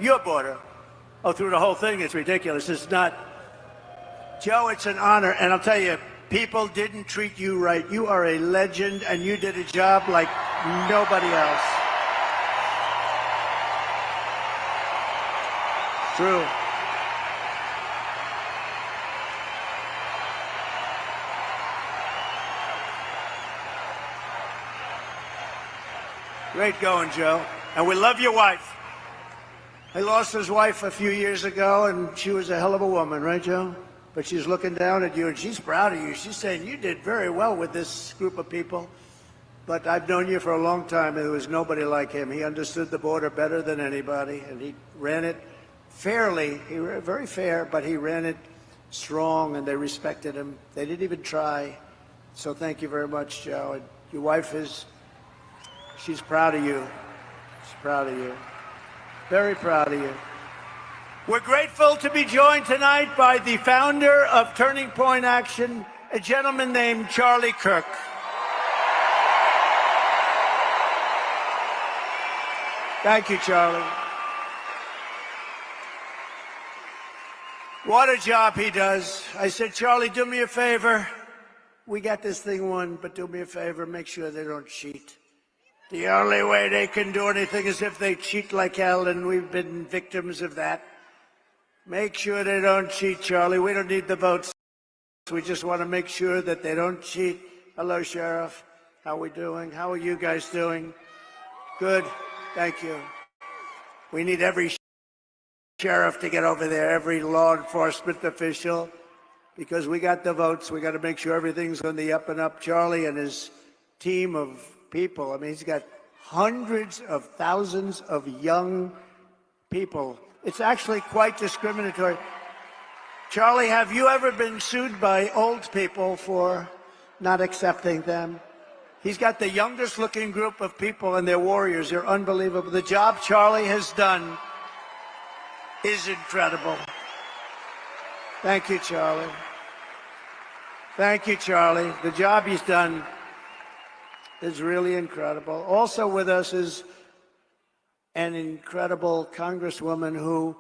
your border. Oh, through the whole thing, it's ridiculous. It's not. Joe, it's an honor, and I'll tell you, people didn't treat you right. You are a legend, and you did a job like nobody else. True. Great going, Joe. And we love your wife. I lost his wife a few years ago, and she was a hell of a woman, right, Joe? But she's looking down at you, and she's proud of you. She's saying you did very well with this group of people. But I've known you for a long time, and there was nobody like him. He understood the border better than anybody, and he ran it fairly. He ran very fair, but he ran it strong, and they respected him. They didn't even try. So thank you very much, Joe. And your wife is... she's proud of you. She's proud of you. Very proud of you. We're grateful to be joined tonight by the founder of Turning Point Action, a gentleman named Charlie Kirk. Thank you, Charlie. What a job he does. I said, Charlie, do me a favor. We got this thing won, but do me a favor, make sure they don't cheat. The only way they can do anything is if they cheat like hell, and we've been victims of that. Make sure they don't cheat, Charlie. We don't need the votes. We just want to make sure that they don't cheat. Hello, Sheriff. How are we doing? How are you guys doing? Good. Thank you. We need every sheriff to get over there, every law enforcement official, because we got the votes. We got to make sure everything's on the up and up. Charlie and his team of people. I mean, he's got hundreds of thousands of young people. It's actually quite discriminatory. Charlie, have you ever been sued by old people for not accepting them? He's got the youngest looking group of people, and they're warriors. They're unbelievable. The job Charlie has done is incredible. Thank you, Charlie. Thank you, Charlie. The job he's done is really incredible. Also with us is an incredible congresswoman who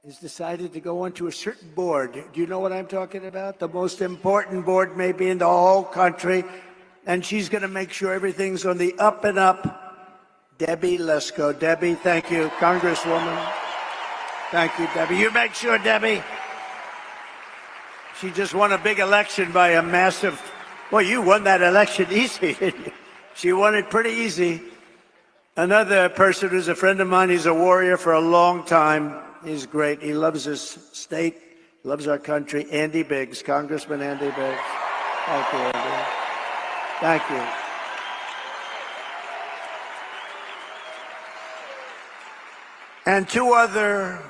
has decided to go onto a certain board. Do you know what I'm talking about? The most important board maybe in the whole country. And she's going to make sure everything's on the up and up. Debbie Lesko. Debbie, thank you, Congresswoman. Thank you, Debbie. You make sure, Debbie. She just won a big election by a massive... Well, you won that election easy. She won it pretty easy. Another person who's a friend of mine, he's a warrior for a long time. He's great. He loves his state, loves our country. Andy Biggs, Congressman Andy Biggs. Thank you, Andy. Thank you. And two other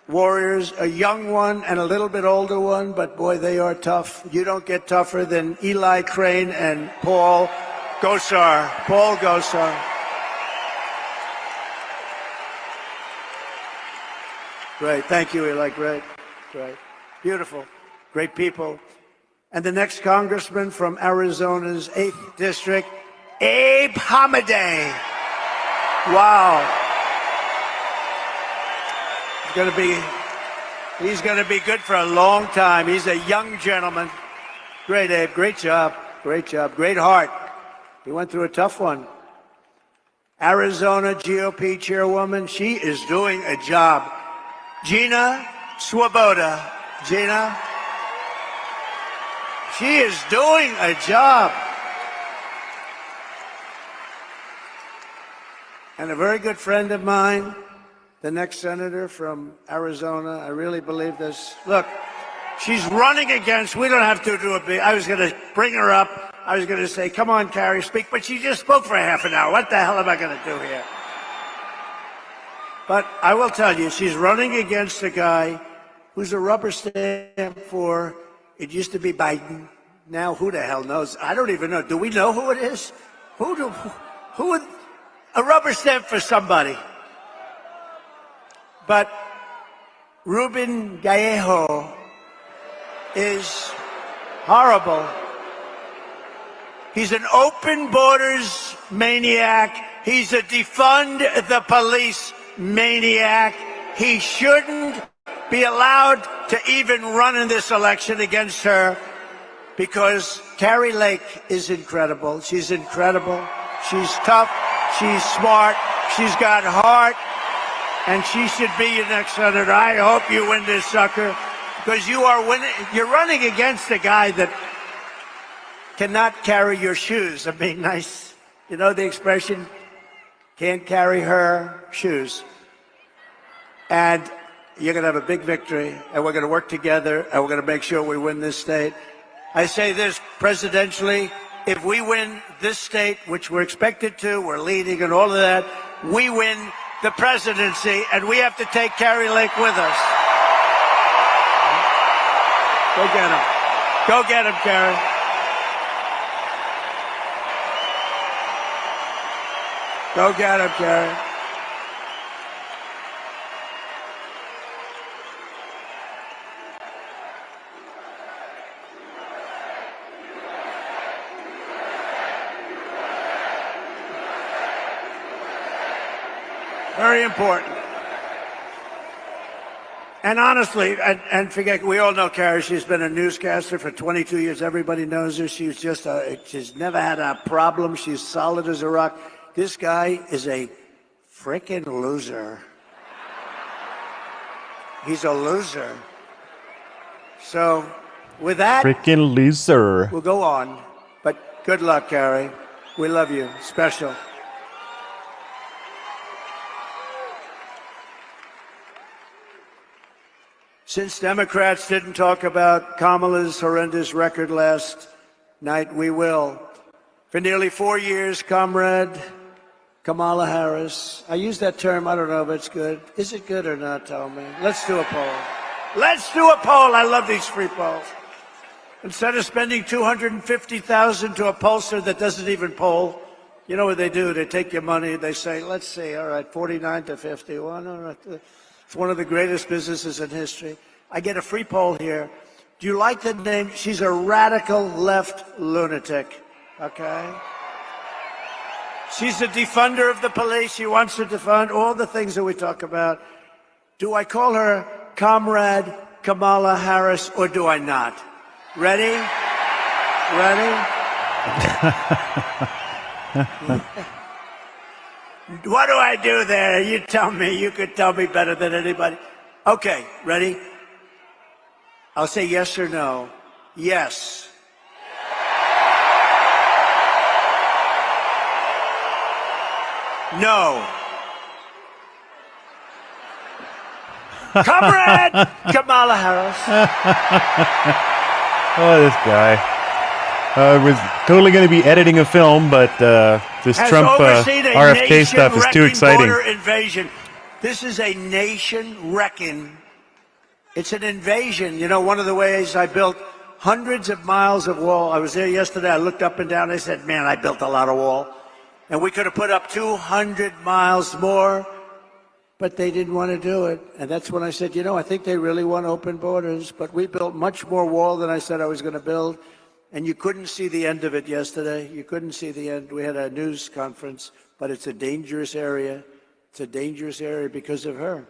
warriors, a young one and a little bit older one, but boy, they are tough. You don't get tougher than Eli Crane and Paul Gosar. Paul Gosar. Great. Thank you, Eli. Great. Great. Beautiful. Great people. And the next congressman from Arizona's 8th District, Abe Hamadeh. Wow. He's going to be good for a long time. He's a young gentleman. Great, Abe. Great job. Great job. Great heart. He went through a tough one. Arizona GOP chairwoman, she is doing a job. Gina Swoboda. Gina, she is doing a job. And a very good friend of mine, the next senator from Arizona, I really believe this. Look, she's running against, we don't have to do a big, I was going to bring her up. I was going to say, come on, Carrie, speak, but she just spoke for half an hour. What the hell am I going to do here? But I will tell you, she's running against a guy who's a rubber stamp for, it used to be Biden. Now who the hell knows? I don't even know. Do we know who it is? Who would, a rubber stamp for somebody. But Ruben Gallejo is horrible. He's an open borders maniac. He's a defund the police maniac. He shouldn't be allowed to even run in this election against her, because Carrie Lake is incredible. She's incredible. She's tough. She's smart. She's got heart. And she should be your next senator. I hope you win this sucker, because you are winning. You're running against a guy that cannot carry your shoes. I mean, nice. You know the expression, can't carry her shoes. And you're going to have a big victory, and we're going to work together, and we're going to make sure we win this state. I say this presidentially, if we win this state, which we're expected to, we're leading and all of that, we win the presidency, and we have to take Carrie Lake with us. Go get him. Go get him, Carrie. Go get him, Carrie. Very important. And honestly, and forget, we all know Carrie. She's been a newscaster for 22 years. Everybody knows her. She's she's never had a problem. She's solid as a rock. This guy is a frickin' loser. He's a loser. So with that, frickin' loser. We'll go on. But good luck, Carrie. We love you. Special. Since Democrats didn't talk about Kamala's horrendous record last night, we will. For nearly 4 years, Comrade Kamala Harris. I use that term, I don't know if it's good. Is it good or not, tell me? Let's do a poll. Let's do a poll. I love these free polls. Instead of spending $250,000 to a pollster that doesn't even poll, you know what they do? They take your money, they say, let's see, all right, 49 to 51, all right. It's one of the greatest businesses in history. I get a free poll here. Do you like the name? She's a radical left lunatic, okay? She's a defunder of the police. She wants to defund all the things that we talk about. Do I call her Comrade Kamala Harris or do I not? Ready? Ready? What do I do there? You tell me. You could tell me better than anybody. Okay, ready? I'll say yes or no. Yes. No. Comrade Kamala Harris. Oh, this guy. Was totally going to be editing a film, but this Trump RFK stuff is too exciting. Invasion. This is a nation-wrecking. It's an invasion. You know, one of the ways I built hundreds of miles of wall. I was there yesterday. I looked up and down. I said, man, I built a lot of wall. And we could have put up 200 miles more, but they didn't want to do it. And that's when I said, you know, I think they really want open borders. But we built much more wall than I said I was going to build. And you couldn't see the end of it yesterday. You couldn't see the end. We had a news conference, but it's a dangerous area. It's a dangerous area because of her,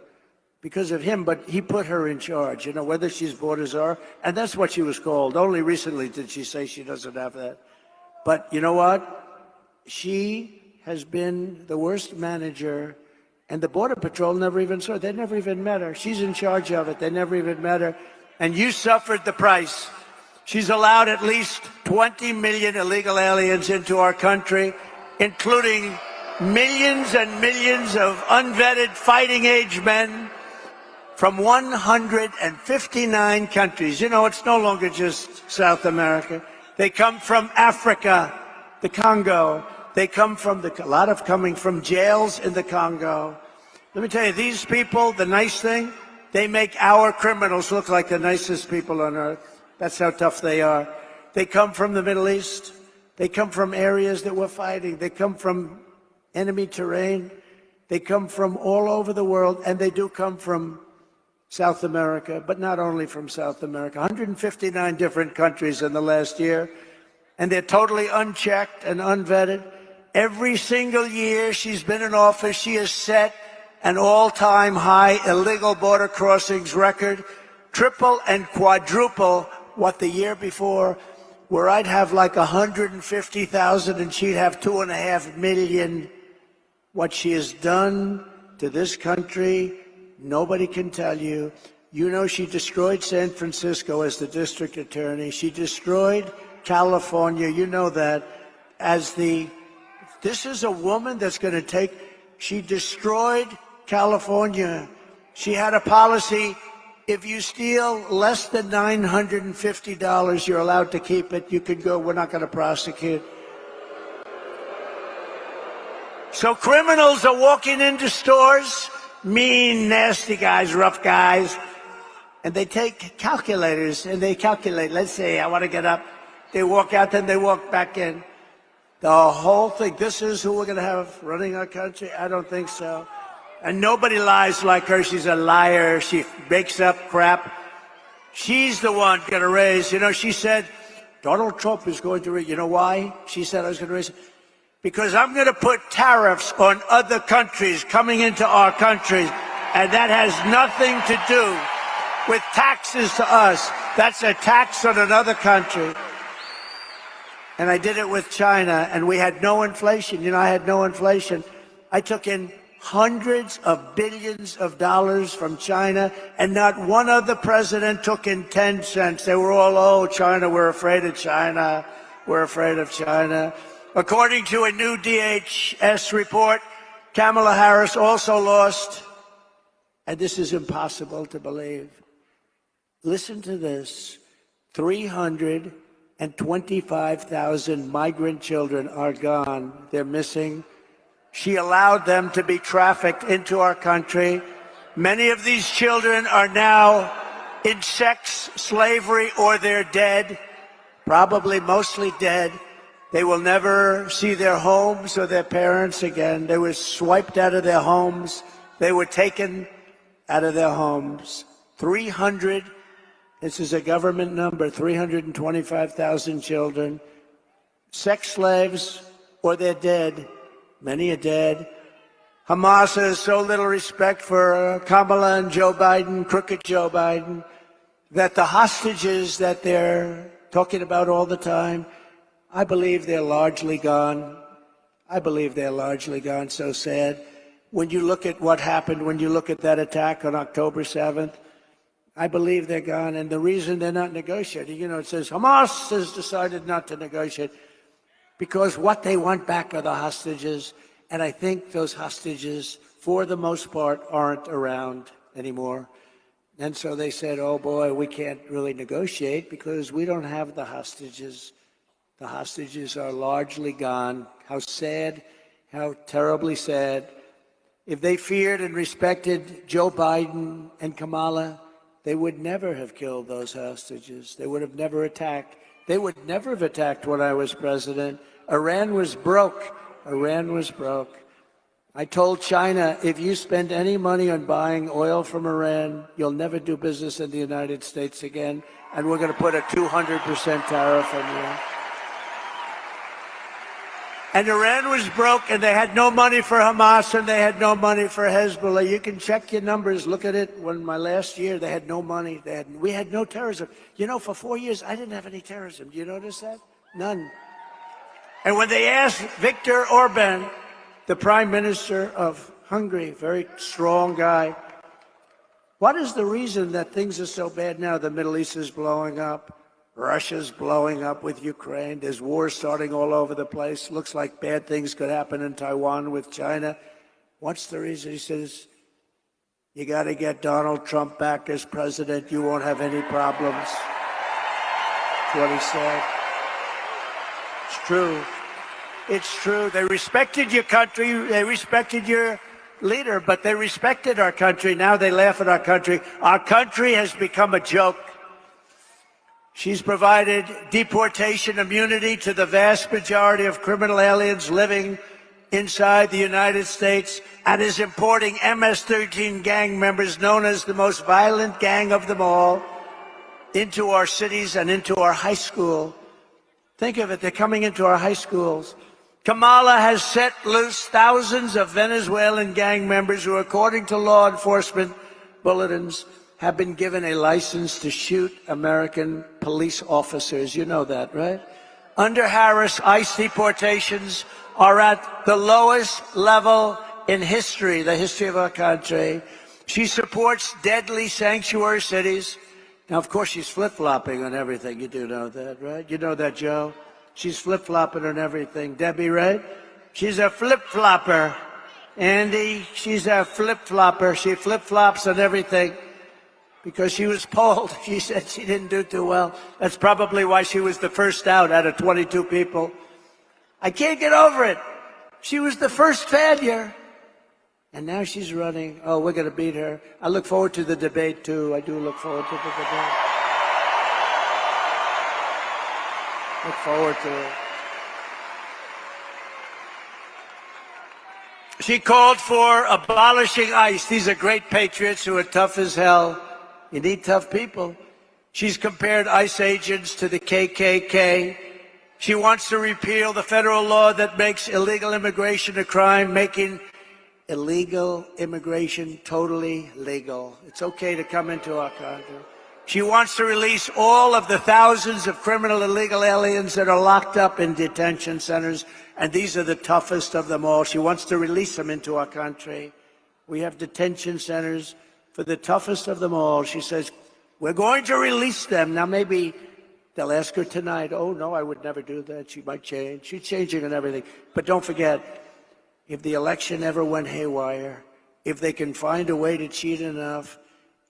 because of him. But he put her in charge, you know, whether she's borders are. And that's what she was called. Only recently did she say she doesn't have that. But you know what? She has been the worst manager. And the Border Patrol never even saw it. They never even met her. She's in charge of it. They never even met her. And you suffered the price. She's allowed at least 20 million illegal aliens into our country, including millions and millions of unvetted fighting-age men from 159 countries. You know, it's no longer just South America. They come from Africa, the Congo. They come from a lot of coming from jails in the Congo. Let me tell you, these people, the nice thing, they make our criminals look like the nicest people on earth. That's how tough they are. They come from the Middle East. They come from areas that we're fighting. They come from enemy terrain. They come from all over the world, and they do come from South America, but not only from South America. 159 different countries in the last year, and they're totally unchecked and unvetted. Every single year she's been in office, she has set an all-time high illegal border crossings record, triple and quadruple what the year before, where I'd have like 150,000 and she'd have 2.5 million. What she has done to this country, nobody can tell you. You know, she destroyed San Francisco as the district attorney. She destroyed California. You know that. This is a woman that's going to take, she destroyed California. She had a policy, if you steal less than $950, you're allowed to keep it. You can go, we're not going to prosecute. So criminals are walking into stores, mean, nasty guys, rough guys, and they take calculators and they calculate. Let's say I want to get up. They walk out, then they walk back in. The whole thing, this is who we're going to have running our country? I don't think so. And nobody lies like her. She's a liar. She makes up crap. She's the one going to raise. You know, she said, Donald Trump is going to raise. You know why? She said I was going to raise it. Because I'm going to put tariffs on other countries coming into our country. And that has nothing to do with taxes to us. That's a tax on another country. And I did it with China, and we had no inflation. You know, I had no inflation. I took in hundreds of billions of dollars from China, and not one other president took in 10 cents. They were all, oh, China, we're afraid of China. We're afraid of China. According to a new DHS report, Kamala Harris also lost, and this is impossible to believe. Listen to this, 325,000 migrant children are gone. They're missing. She allowed them to be trafficked into our country. Many of these children are now in sex slavery or they're dead, probably mostly dead. They will never see their homes or their parents again. They were swiped out of their homes. They were taken out of their homes. This is a government number, 325,000 children, sex slaves, or they're dead. Many are dead. Hamas has so little respect for Kamala and Joe Biden, crooked Joe Biden, that the hostages that they're talking about all the time, I believe they're largely gone. I believe they're largely gone. So sad. When you look at what happened, when you look at that attack on October 7th, I believe they're gone, and the reason they're not negotiating, you know, it says Hamas has decided not to negotiate because what they want back are the hostages, and I think those hostages, for the most part, aren't around anymore. And so they said, oh boy, we can't really negotiate because we don't have the hostages. The hostages are largely gone. How sad, how terribly sad. If they feared and respected Joe Biden and Kamala, they would never have killed those hostages. They would have never attacked. They would never have attacked when I was president. Iran was broke. Iran was broke. I told China, if you spend any money on buying oil from Iran, you'll never do business in the United States again, and we're going to put a 200% tariff on you. And Iran was broke, and they had no money for Hamas, and they had no money for Hezbollah. You can check your numbers. Look at it. When my last year, they had no money. We had no terrorism. You know, for 4 years, I didn't have any terrorism. Do you notice that? None. And when they asked Viktor Orban, the prime minister of Hungary, very strong guy, what is the reason that things are so bad now? The Middle East is blowing up. Russia's blowing up with Ukraine. There's wars starting all over the place. Looks like bad things could happen in Taiwan with China. What's the reason? He says, you got to get Donald Trump back as president. You won't have any problems. That's what he said. It's true. It's true. They respected your country. They respected your leader, but they respected our country. Now they laugh at our country. Our country has become a joke. She's provided deportation immunity to the vast majority of criminal aliens living inside the United States and is importing MS-13 gang members, known as the most violent gang of them all, into our cities and into our high school. Think of it, they're coming into our high schools. Kamala has set loose thousands of Venezuelan gang members who, according to law enforcement bulletins, have been given a license to shoot American police officers. You know that, right? Under Harris, ICE deportations are at the lowest level in history, the history of our country. She supports deadly sanctuary cities. Now, of course, she's flip-flopping on everything. You do know that, right? You know that, Joe? She's flip-flopping on everything. Debbie, right? She's a flip-flopper. Andy, she's a flip-flopper. She flip-flops on everything because she was polled. She said she didn't do too well. That's probably why she was the first out of 22 people. I can't get over it. She was the first failure. And now she's running. Oh, we're going to beat her. I look forward to the debate, too. I do look forward to the debate. Look forward to it. She called for abolishing ICE. These are great patriots who are tough as hell. You need tough people. She's compared ICE agents to the KKK. She wants to repeal the federal law that makes illegal immigration a crime, making illegal immigration totally legal. It's okay to come into our country. She wants to release all of the thousands of criminal illegal aliens that are locked up in detention centers, and these are the toughest of them all. She wants to release them into our country. We have detention centers for the toughest of them all. She says, we're going to release them. Now, maybe they'll ask her tonight, oh, no, I would never do that. She might change. She's changing and everything. But don't forget, if the election ever went haywire, if they can find a way to cheat enough,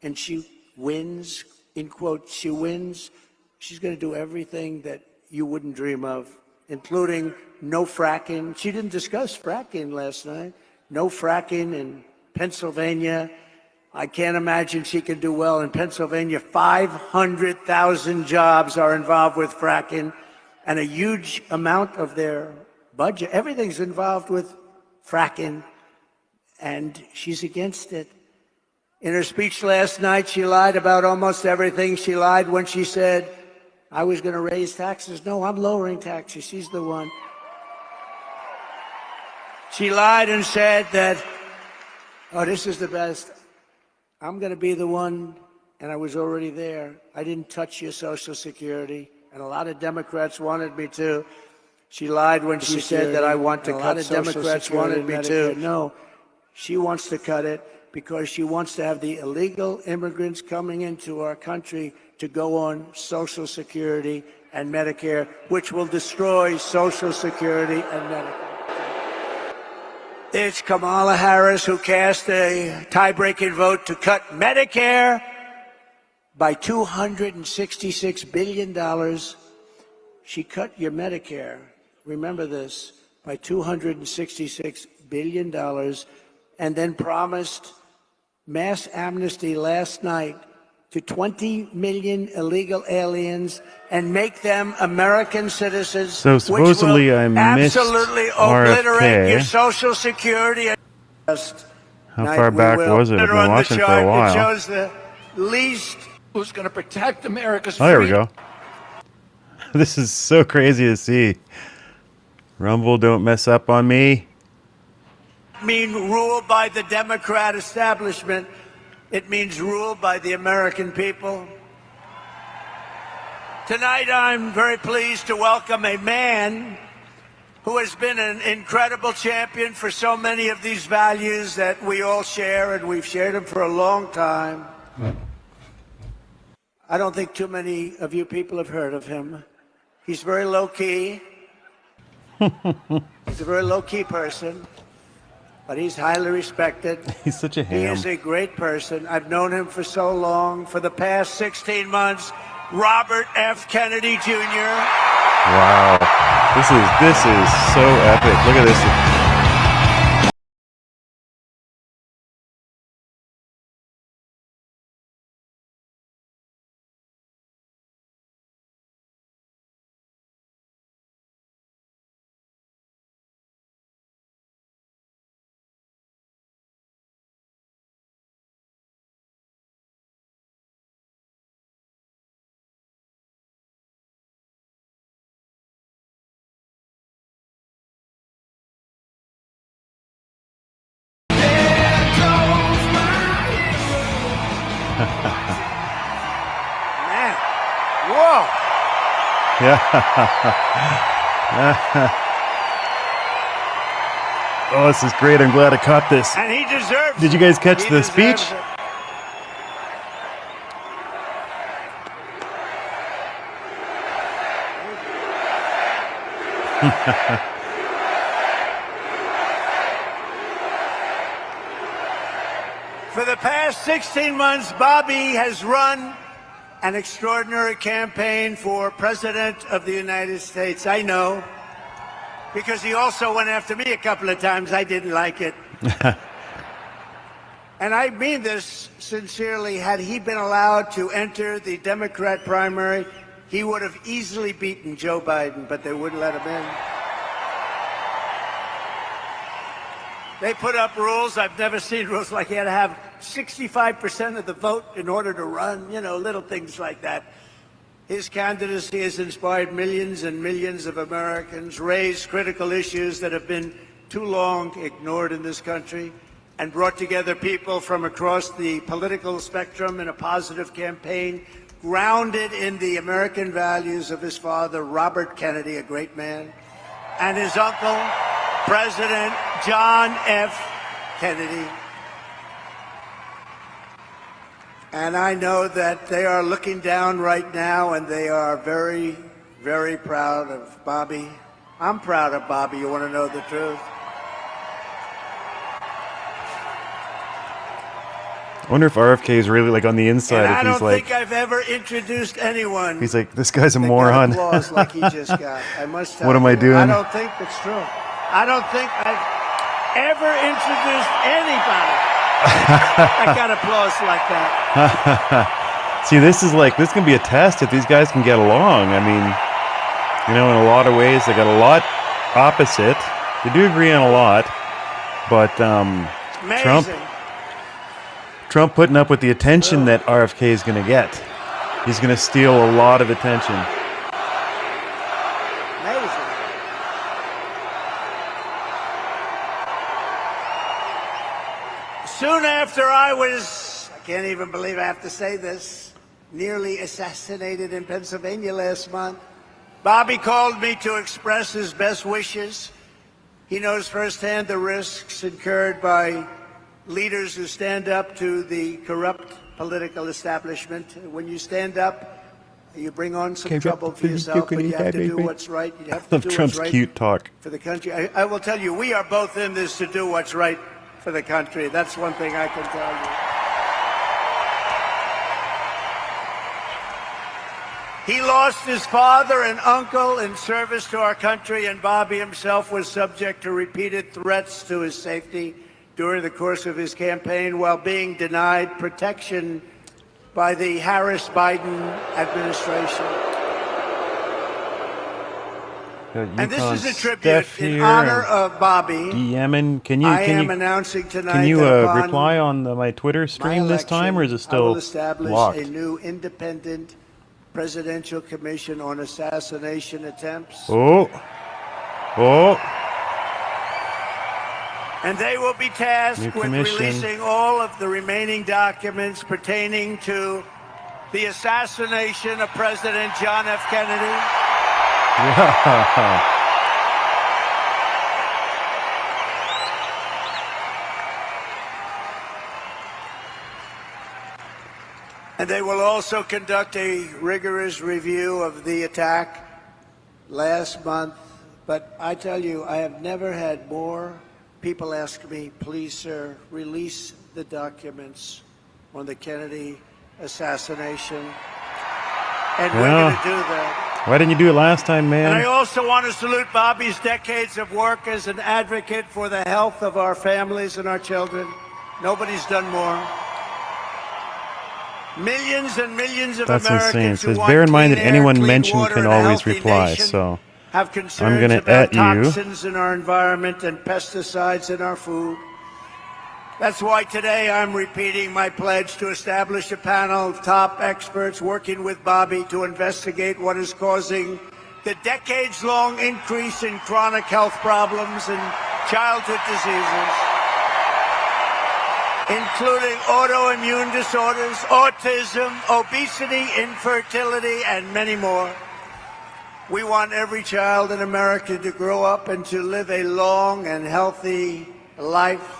and she wins, in quote, she wins, she's going to do everything that you wouldn't dream of, including no fracking. She didn't discuss fracking last night. No fracking in Pennsylvania. I can't imagine she can do well in Pennsylvania. 500,000 jobs are involved with fracking, and a huge amount of their budget, everything's involved with fracking, and she's against it. In her speech last night, she lied about almost everything. She lied when she said, I was going to raise taxes. No, I'm lowering taxes. She's the one. She lied and said that, oh, this is the best. I'm going to be the one, and I was already there. I didn't touch your Social Security, and a lot of Democrats wanted me to. She lied when she said that I want to cut. A lot of Democrats wanted me to. No, she wants to cut it because she wants to have the illegal immigrants coming into our country to go on Social Security and Medicare, which will destroy Social Security and Medicare. It's Kamala Harris who cast a tie-breaking vote to cut Medicare by $266 billion. She cut your Medicare, remember this, by $266 billion, and then promised mass amnesty last night to 20 million illegal aliens and make them American citizens. So supposedly I missed absolutely RFK. Obliterate your Social Security. How far back was it? I've been watching for a while. It shows the least who's going to protect America's freedom. Oh, there we go. This is so crazy to see. Rumble, don't mess up on me. Mean rule by the Democrat establishment. It means rule by the American people. Tonight, I'm very pleased to welcome a man who has been an incredible champion for so many of these values that we all share, and we've shared them for a long time. I don't think too many of you people have heard of him. He's very low-key. He's a very low-key person, but he's highly respected. He's such a ham. He is a great person. I've known him for so long. For the past 16 months, Robert F. Kennedy Jr. Wow. This is so epic. Look at this. Man. Whoa. Yeah. Oh, this is great. I'm glad I caught this. And he deserves Did you guys catch it. the speech? For the past 16 months, Bobby has run an extraordinary campaign for President of the United States. I know, because he also went after me a couple of times. I didn't like it. And I mean this sincerely. Had he been allowed to enter the Democrat primary, he would have easily beaten Joe Biden, but they wouldn't let him in. They put up rules. I've never seen rules like he had to have 65% of the vote in order to run, you know, little things like that. His candidacy has inspired millions and millions of Americans, raised critical issues that have been too long ignored in this country, and brought together people from across the political spectrum in a positive campaign grounded in the American values of his father, Robert Kennedy, a great man, and his uncle, President John F. Kennedy. And I know that they are looking down right now, and they are very, very proud of Bobby. I'm proud of Bobby. You want to know the truth? I wonder if RFK is really like on the inside. And if I don't he's like, think I've ever introduced anyone. he's like, this guy's a that moron. got applause like he just got. I must tell What am I you, doing? I don't think it's true. I don't think I've ever introduced anybody that got applause like that. See, this is going to be a test if these guys can get along. I mean, you know, in a lot of ways, they got a lot opposite. They do agree on a lot, but Trump putting up with the attention that RFK is going to get. He's going to steal a lot of attention. Amazing. Soon after I can't even believe I have to say this, nearly assassinated in Pennsylvania last month, Bobby called me to express his best wishes. He knows firsthand the risks incurred by leaders who stand up to the corrupt political establishment. When you stand up, you bring on some trouble for yourself, but you have to do what's right. You have to do Trump's what's right cute talk for the country. I will tell you, we are both in this to do what's right for the country. That's one thing I can tell you. He lost his father and uncle in service to our country, and Bobby himself was subject to repeated threats to his safety during the course of his campaign, while being denied protection by the Harris-Biden administration. And this is a tribute in honor of Bobby. DMing. Can you announcing tonight can you that upon reply on my Twitter stream this time, or is it I will still establish locked? a new independent presidential commission on assassination attempts. Oh. And they will be tasked with commission. releasing all of the remaining documents pertaining to the assassination of President John F. Kennedy. Yeah. And they will also conduct a rigorous review of the attack last month. But I tell you, I have never had more people ask me, please, sir, release the documents on the Kennedy assassination. And we're going to do that. Why didn't you do it last time, man? And I also want to salute Bobby's decades of work as an advocate for the health of our families and our children. Nobody's done more. Millions and millions of Americans who want bear in mind that clean air, anyone clean mentioned water, can and a always healthy reply. nation So have concerns I'm going to about at you. toxins in our environment and pesticides in our food. That's why today I'm repeating my pledge to establish a panel of top experts working with Bobby to investigate what is causing the decades-long increase in chronic health problems and childhood diseases. including autoimmune disorders, autism, obesity, infertility, and many more. We want every child in America to grow up and to live a long and healthy life.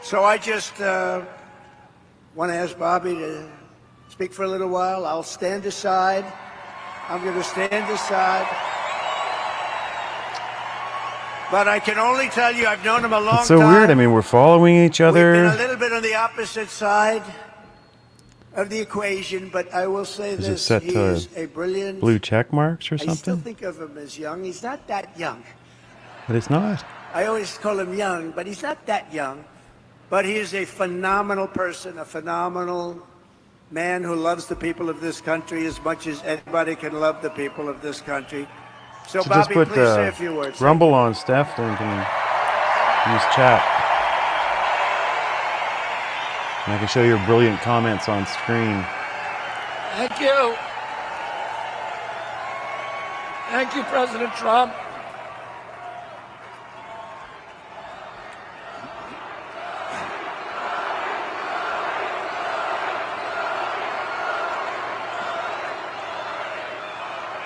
So I just want to ask Bobby to speak for a little while. I'll stand aside. I'm going to stand aside. But I can only tell you, I've known him a long time. It's so weird. I mean, we're following each other. We've been a little bit on the opposite side of the equation, but I will say this. Is it set he to is a brilliant... blue check marks or I still something? think of him as young. He's not that young. But it's not. I always call him young, but he's not that young. But he is a phenomenal person, a phenomenal man who loves the people of this country as much as anybody can love the people of this country. So So Bobby, just put please say a few words. Rumble on, Steph, then can use chat. And I can show your brilliant comments on screen. Thank you. Thank you, President Trump.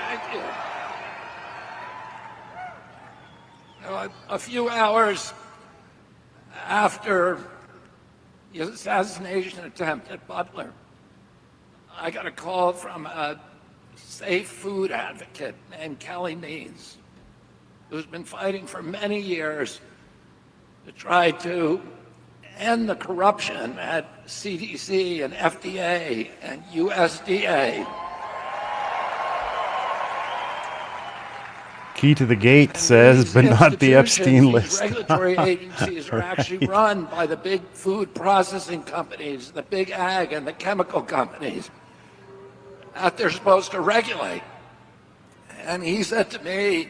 Thank you. Now, a few hours after the assassination attempt at Butler, I got a call from a safe food advocate named Kelly Means, who's been fighting for many years to try to end the corruption at CDC and FDA and USDA. Key to the gate says, but not the Epstein list. These regulatory agencies are actually run by the big food processing companies, the big ag and the chemical companies that they're supposed to regulate. And he said to me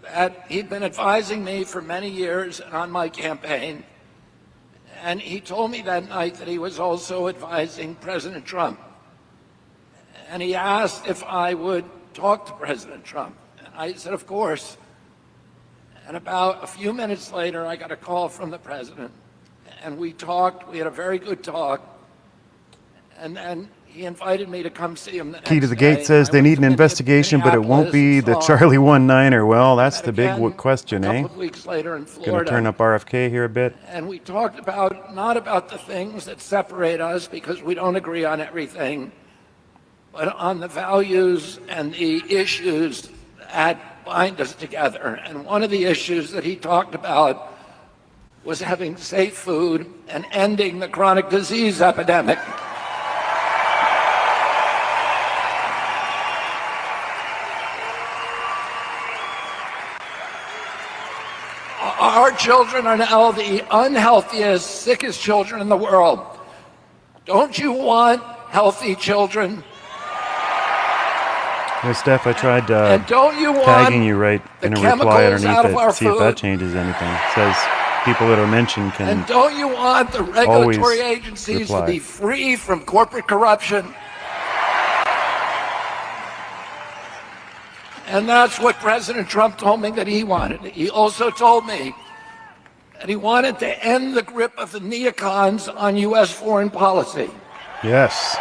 that he'd been advising me for many years on my campaign. And he told me that night that he was also advising President Trump. And he asked if I would talk to President Trump. And I said, of course. And about a few minutes later, I got a call from the president. And we talked. We had a very good talk. And then he invited me to come see him the next Key to the day. gate says they need an investigation, but it won't be the Charlie 1-9er. Well, that's the big question, A eh? couple of weeks later in Florida. Going to turn up RFK here a bit. And we talked about, not about the things that separate us because we don't agree on everything, but on the values and the issues that bind us together. And one of the issues that he talked about was having safe food and ending the chronic disease epidemic. Our children are now the unhealthiest, sickest children in the world. Don't you want healthy children? Hey, Steph, I tried And don't you want tagging you right in a reply chemicals out of underneath our it, see if that food? changes anything. It says people that are mentioned can And don't you want the regulatory always agencies reply. to be free from corporate corruption? And that's what President Trump told me that he wanted. He also told me that he wanted to end the grip of the neocons on U.S. foreign policy. Yes.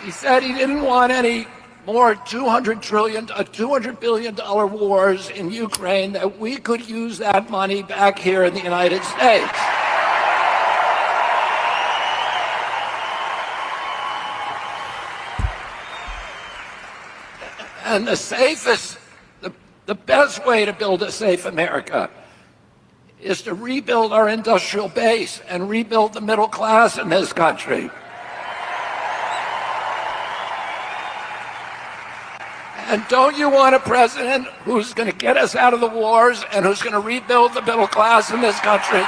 He said he didn't want any more $200 billion wars in Ukraine, that we could use that money back here in the United States. And the safest, the best way to build a safe America is to rebuild our industrial base and rebuild the middle class in this country. And don't you want a president who's going to get us out of the wars and who's going to rebuild the middle class in this country?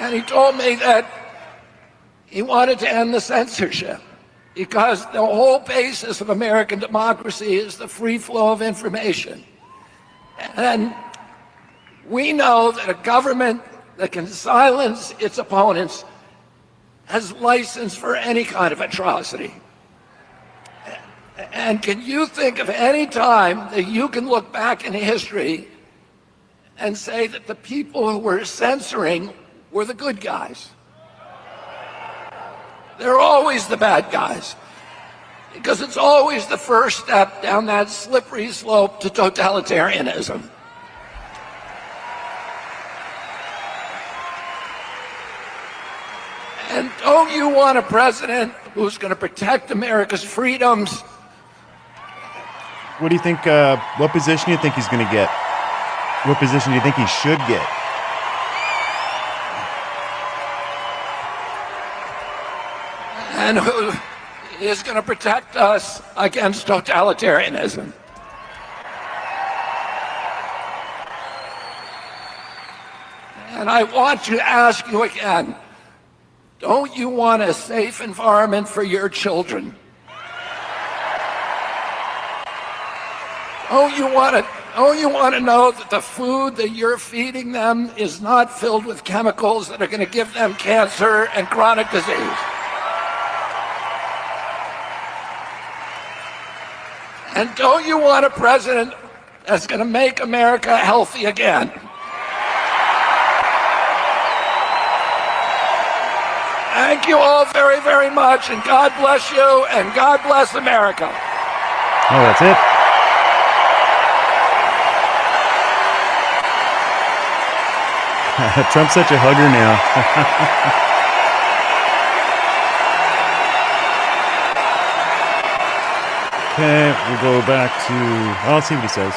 And he told me that he wanted to end the censorship because the whole basis of American democracy is the free flow of information. And we know that a government that can silence its opponents has license for any kind of atrocity. And can you think of any time that you can look back in history and say that the people who were censoring were the good guys? They're always the bad guys, because it's always the first step down that slippery slope to totalitarianism. And don't you want a president who's going to protect America's freedoms? What do you think? What position do you think he's going to get? What position do you think he should get? And who is going to protect us against totalitarianism? And I want to ask you again, don't you want a safe environment for your children? Don't you want to know that the food that you're feeding them is not filled with chemicals that are going to give them cancer and chronic disease? And don't you want a president that's going to make America healthy again? Thank you all very, very much, and God bless you, and God bless America. Oh, that's it? Trump's such a hugger now. Okay, we'll go back to... I'll see what he says.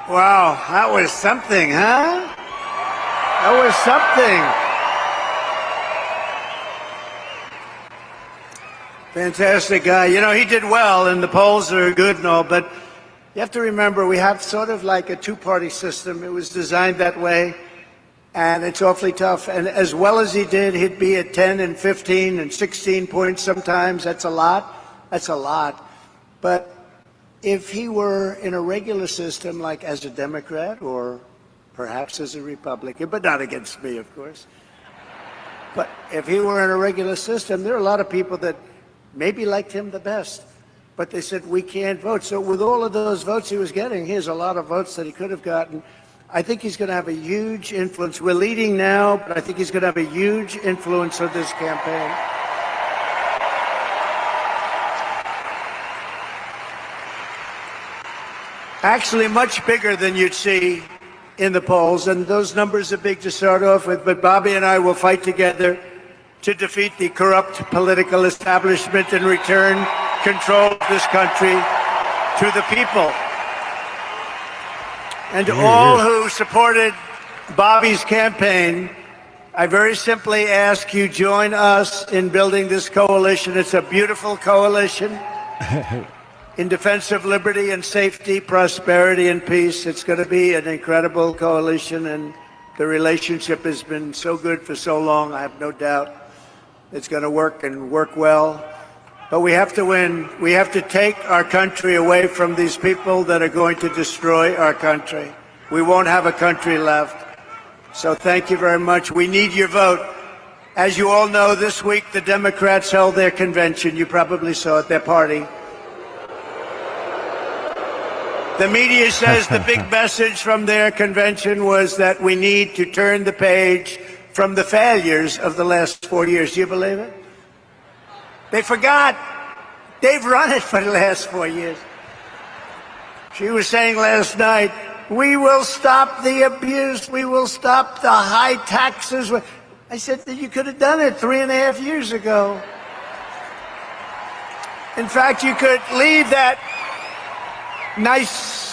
Wow, that was something, huh? That was something. Fantastic guy. You know, he did well, and the polls are good and all, but you have to remember we have sort of like a two-party system. It was designed that way, and it's awfully tough. And as well as he did, he'd be at 10 and 15 and 16 points sometimes. That's a lot. That's a lot. But if he were in a regular system, like as a Democrat or perhaps as a Republican, but not against me, of course. But if he were in a regular system, there are a lot of people that maybe liked him the best, but they said, we can't vote. So with all of those votes he was getting, here's a lot of votes that he could have gotten. I think he's going to have a huge influence. We're leading now, but I think he's going to have a huge influence on this campaign. Actually, much bigger than you'd see in the polls, and those numbers are big to start off with, but Bobby and I will fight together to defeat the corrupt political establishment and return control of this country to the people. And to all who supported Bobby's campaign, I very simply ask you join us in building this coalition. It's a beautiful coalition in defense of liberty and safety, prosperity and peace. It's going to be an incredible coalition, and the relationship has been so good for so long. I have no doubt it's going to work and work well. But we have to win. We have to take our country away from these people that are going to destroy our country. We won't have a country left. So thank you very much. We need your vote. As you all know, this week the Democrats held their convention. You probably saw it, their party. The media says the big message from their convention was that we need to turn the page from the failures of the last 4 years. Do you believe it? They forgot. They've run it for the last 4 years. She was saying last night, we will stop the abuse. We will stop the high taxes. I said that you could have done it 3.5 years ago. In fact, you could leave that nice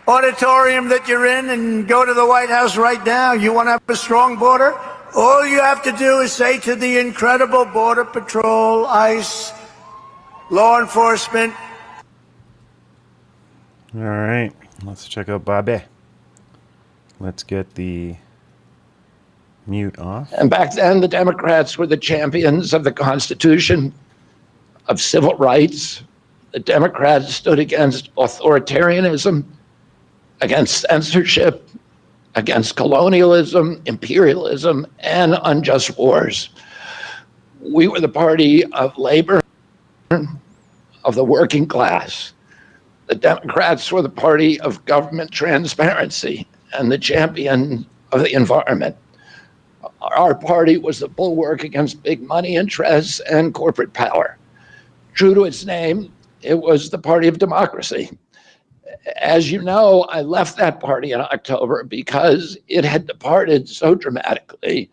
auditorium that you're in and go to the White House right now. You want to have a strong border? All you have to do is say to the incredible Border Patrol, ICE, law enforcement, All right, let's check out Bobby. Let's get the mute off. And back then, the Democrats were the champions of the Constitution, of civil rights. The Democrats stood against authoritarianism, against censorship, against colonialism, imperialism, and unjust wars. We were the party of labor, of the working class. The Democrats were the party of government transparency and the champion of the environment. Our party was the bulwark against big money interests and corporate power. True to its name, it was the party of democracy. As you know, I left that party in October because it had departed so dramatically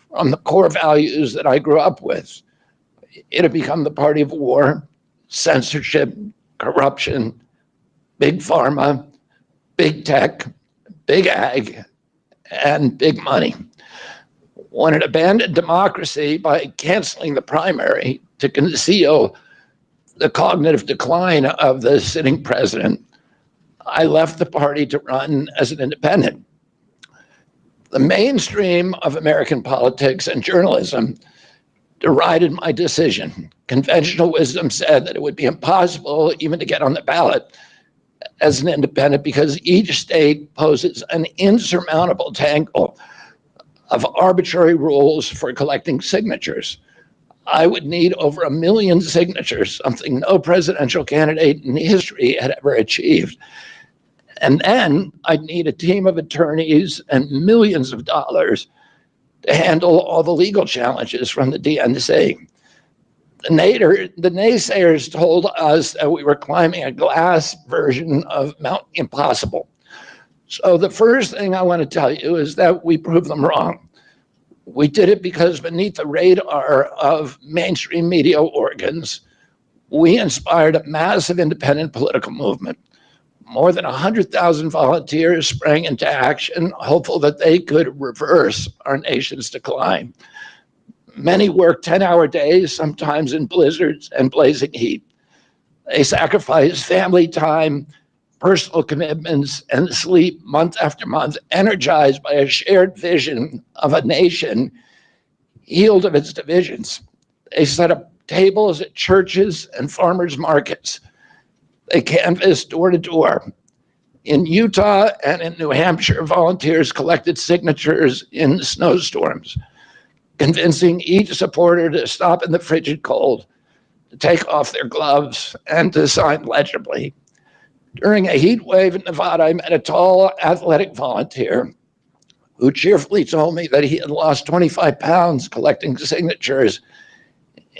from the core values that I grew up with. It had become the party of war, censorship, corruption, big pharma, big tech, big ag, and big money. When it abandoned democracy by canceling the primary to conceal the cognitive decline of the sitting president, I left the party to run as an independent. The mainstream of American politics and journalism derided my decision. Conventional wisdom said that it would be impossible even to get on the ballot as an independent because each state poses an insurmountable tangle of arbitrary rules for collecting signatures. I would need over 1 million signatures, something no presidential candidate in history had ever achieved. And then I'd need a team of attorneys and millions of dollars to handle all the legal challenges from the DNC. The naysayers told us that we were climbing a glass version of Mount Impossible. So the first thing I want to tell you is that we proved them wrong. We did it because beneath the radar of mainstream media organs, we inspired a massive independent political movement. More than 100,000 volunteers sprang into action, hopeful that they could reverse our nation's decline. Many worked 10-hour days, sometimes in blizzards and blazing heat. They sacrificed family time, personal commitments, and sleep month after month, energized by a shared vision of a nation healed of its divisions. They set up tables at churches and farmers markets. They canvassed door to door. In Utah and in New Hampshire, volunteers collected signatures in snowstorms, convincing each supporter to stop in the frigid cold, to take off their gloves, and to sign legibly. During a heat wave in Nevada, I met a tall, athletic volunteer who cheerfully told me that he had lost 25 pounds collecting signatures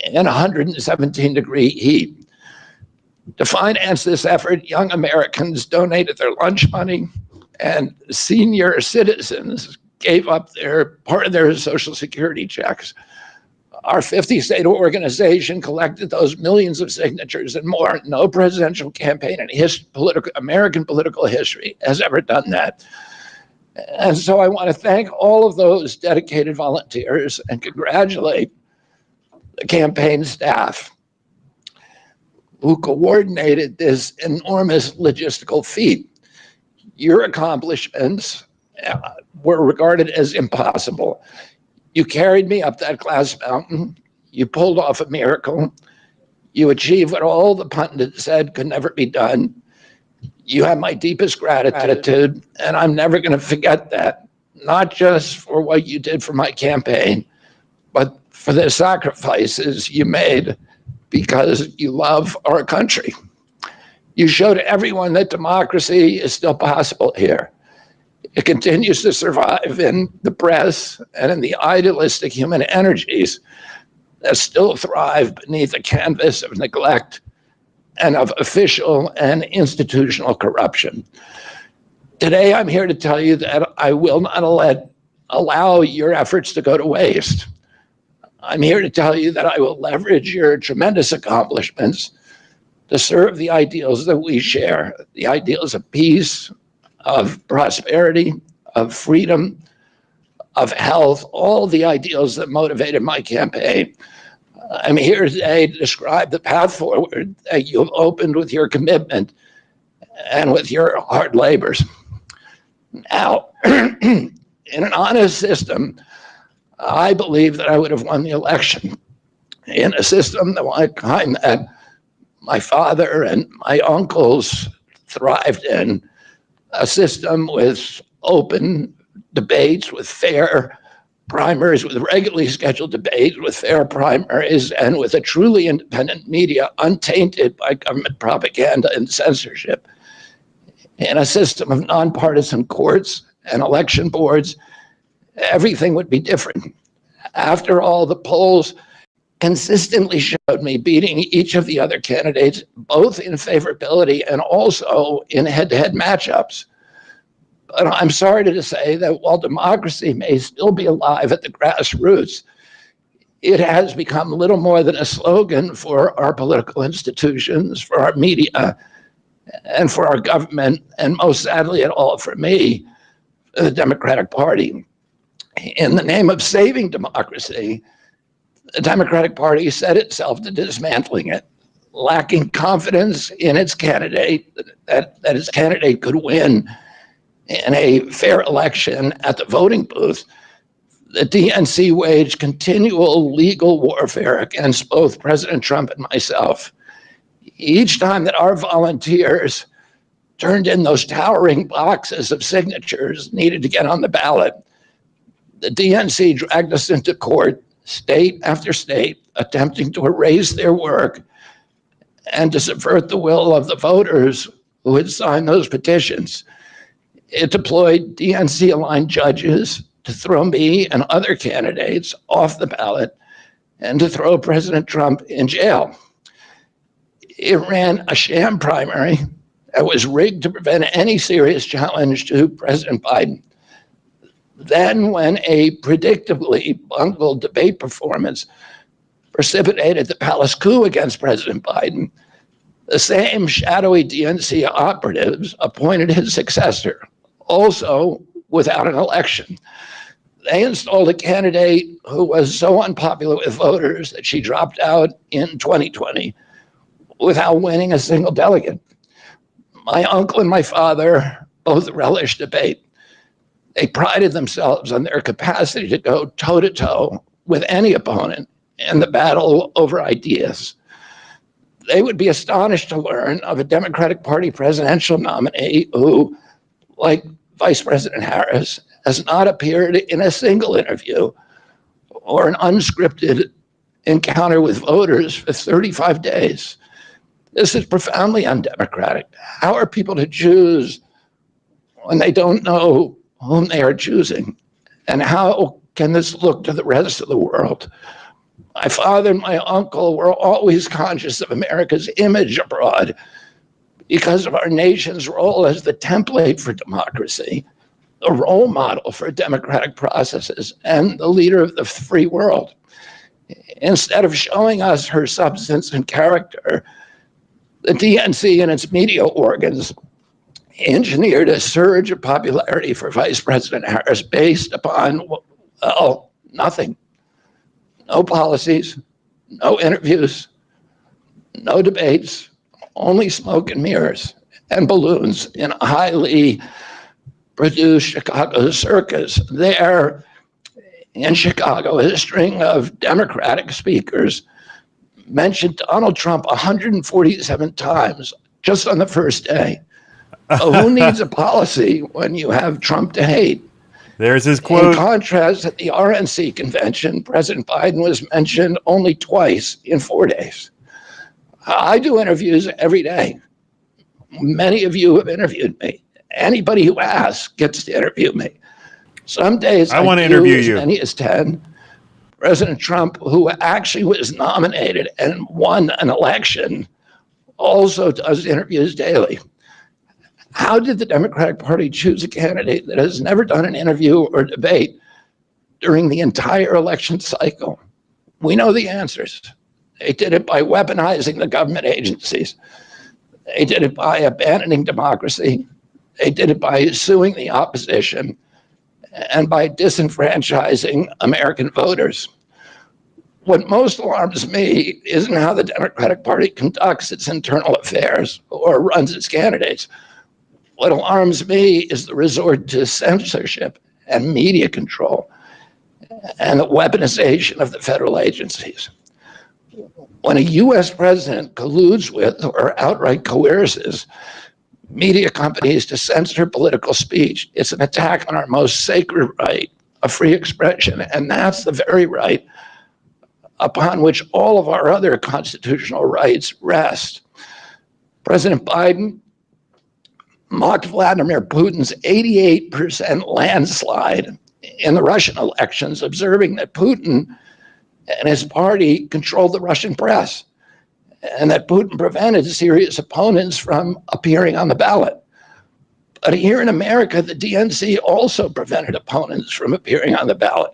in 117-degree heat. To finance this effort, young Americans donated their lunch money, and senior citizens gave up part of their Social Security checks. Our 50-state organization collected those millions of signatures and more. No presidential campaign in American political history has ever done that. And so I want to thank all of those dedicated volunteers and congratulate the campaign staff who coordinated this enormous logistical feat. Your accomplishments were regarded as impossible. You carried me up that glass mountain. You pulled off a miracle. You achieved what all the pundits said could never be done. You have my deepest gratitude, and I'm never going to forget that, not just for what you did for my campaign, but for the sacrifices you made because you love our country. You showed everyone that democracy is still possible here. It continues to survive in the press and in the idealistic human energies that still thrive beneath a canvas of neglect and of official and institutional corruption. Today, I'm here to tell you that I will not allow your efforts to go to waste. I'm here to tell you that I will leverage your tremendous accomplishments to serve the ideals that we share, the ideals of peace, of prosperity, of freedom, of health, all the ideals that motivated my campaign. I'm here today to describe the path forward that you have opened with your commitment and with your hard labors. Now, in an honest system, I believe that I would have won the election. In a system the kind that my father and my uncles thrived in, a system with open debates, with fair primaries, with regularly scheduled debates, with fair primaries, and with a truly independent media untainted by government propaganda and censorship. In a system of nonpartisan courts and election boards, everything would be different. After all, the polls consistently showed me beating each of the other candidates, both in favorability and also in head-to-head matchups. But I'm sorry to say that while democracy may still be alive at the grassroots, it has become little more than a slogan for our political institutions, for our media, and for our government, and most sadly at all for me, the Democratic Party. In the name of saving democracy, the Democratic Party set itself to dismantling it, lacking confidence in its candidate, that its candidate could win in a fair election at the voting booth. The DNC waged continual legal warfare against both President Trump and myself. Each time that our volunteers turned in those towering boxes of signatures needed to get on the ballot, the DNC dragged us into court, state after state, attempting to erase their work and to subvert the will of the voters who had signed those petitions. It deployed DNC-aligned judges to throw me and other candidates off the ballot and to throw President Trump in jail. It ran a sham primary that was rigged to prevent any serious challenge to President Biden. Then, when a predictably bungled debate performance precipitated the palace coup against President Biden, the same shadowy DNC operatives appointed his successor, also without an election. They installed a candidate who was so unpopular with voters that she dropped out in 2020 without winning a single delegate. My uncle and my father both relished debate. They prided themselves on their capacity to go toe-to-toe with any opponent in the battle over ideas. They would be astonished to learn of a Democratic Party presidential nominee who, like Vice President Harris, has not appeared in a single interview or an unscripted encounter with voters for 35 days. This is profoundly undemocratic. How are people to choose when they don't know whom they are choosing? And how can this look to the rest of the world? My father and my uncle were always conscious of America's image abroad because of our nation's role as the template for democracy, the role model for democratic processes, and the leader of the free world. Instead of showing us her substance and character, the DNC and its media organs engineered a surge of popularity for Vice President Harris based upon, well, nothing. No policies, no interviews, no debates, only smoke and mirrors and balloons in a highly produced Chicago circus. There in Chicago, a string of Democratic speakers mentioned Donald Trump 147 times just on the first day. Who needs a policy when you have Trump to hate? There's his quote. In contrast, at the RNC convention, President Biden was mentioned only twice in 4 days. I do interviews every day. Many of you have interviewed me. Anybody who asks gets to interview me. Some days I want to interview you. As many as 10. President Trump, who actually was nominated and won an election, also does interviews daily. How did the Democratic Party choose a candidate that has never done an interview or debate during the entire election cycle? We know the answers. They did it by weaponizing the government agencies. They did it by abandoning democracy. They did it by suing the opposition and by disenfranchising American voters. What most alarms me isn't how the Democratic Party conducts its internal affairs or runs its candidates. What alarms me is the resort to censorship and media control and the weaponization of the federal agencies. When a U.S. president colludes with or outright coerces media companies to censor political speech, it's an attack on our most sacred right of free expression, and that's the very right upon which all of our other constitutional rights rest. President Biden mocked Vladimir Putin's 88% landslide in the Russian elections, observing that Putin and his party controlled the Russian press and that Putin prevented serious opponents from appearing on the ballot. But here in America, the DNC also prevented opponents from appearing on the ballot.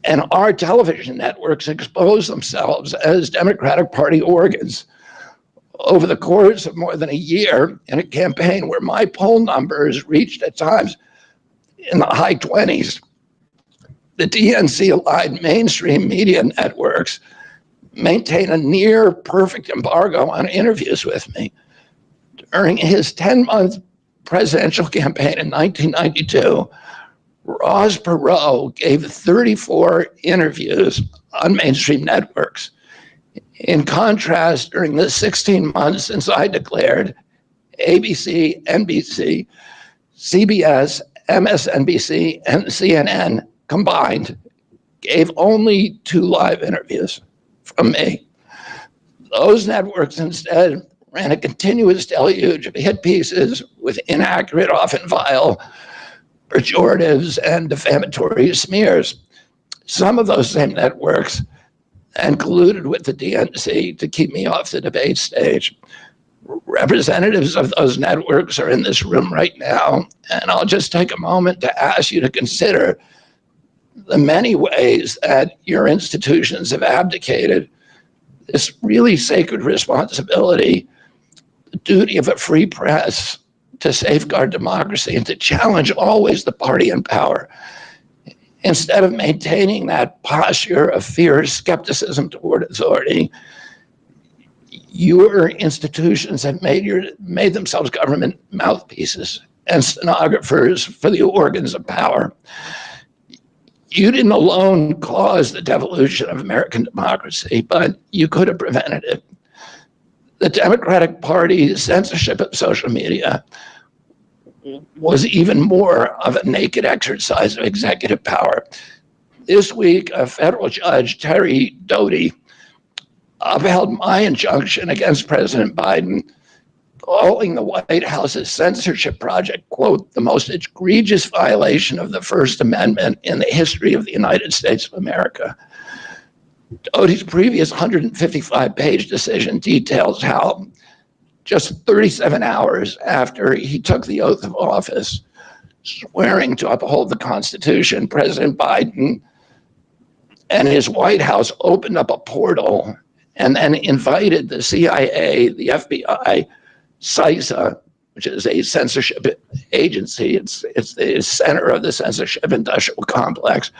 And our television networks expose themselves as Democratic Party organs. Over the course of more than a year, in a campaign where my poll numbers reached at times in the high 20s, the DNC-aligned mainstream media networks maintain a near perfect embargo on interviews with me. During his 10-month presidential campaign in 1992, Ross Perot gave 34 interviews on mainstream networks. In contrast, during the 16 months since I declared, ABC, NBC, CBS, MSNBC, and CNN combined gave only 2 live interviews from me. Those networks instead ran a continuous deluge of hit pieces with inaccurate, often vile, pejoratives and defamatory smears. Some of those same networks and colluded with the DNC to keep me off the debate stage. Representatives of those networks are in this room right now, and I'll just take a moment to ask you to consider the many ways that your institutions have abdicated this really sacred responsibility, the duty of a free press to safeguard democracy and to challenge always the party in power. Instead of maintaining that posture of fierce skepticism toward authority, your institutions have made themselves government mouthpieces and stenographers for the organs of power. You didn't alone cause the devolution of American democracy, but you could have prevented it. The Democratic Party's censorship of social media was even more of a naked exercise of executive power. This week, a federal judge, Terry Doty, upheld my injunction against President Biden, calling the White House's censorship project, quote, the most egregious violation of the First Amendment in the history of the United States of America. Doty's previous 155-page decision details how just 37 hours after he took the oath of office, swearing to uphold the Constitution, President Biden and his White House opened up a portal and then invited the CIA, the FBI, CISA, which is a censorship agency, it's the center of the censorship industrial complex,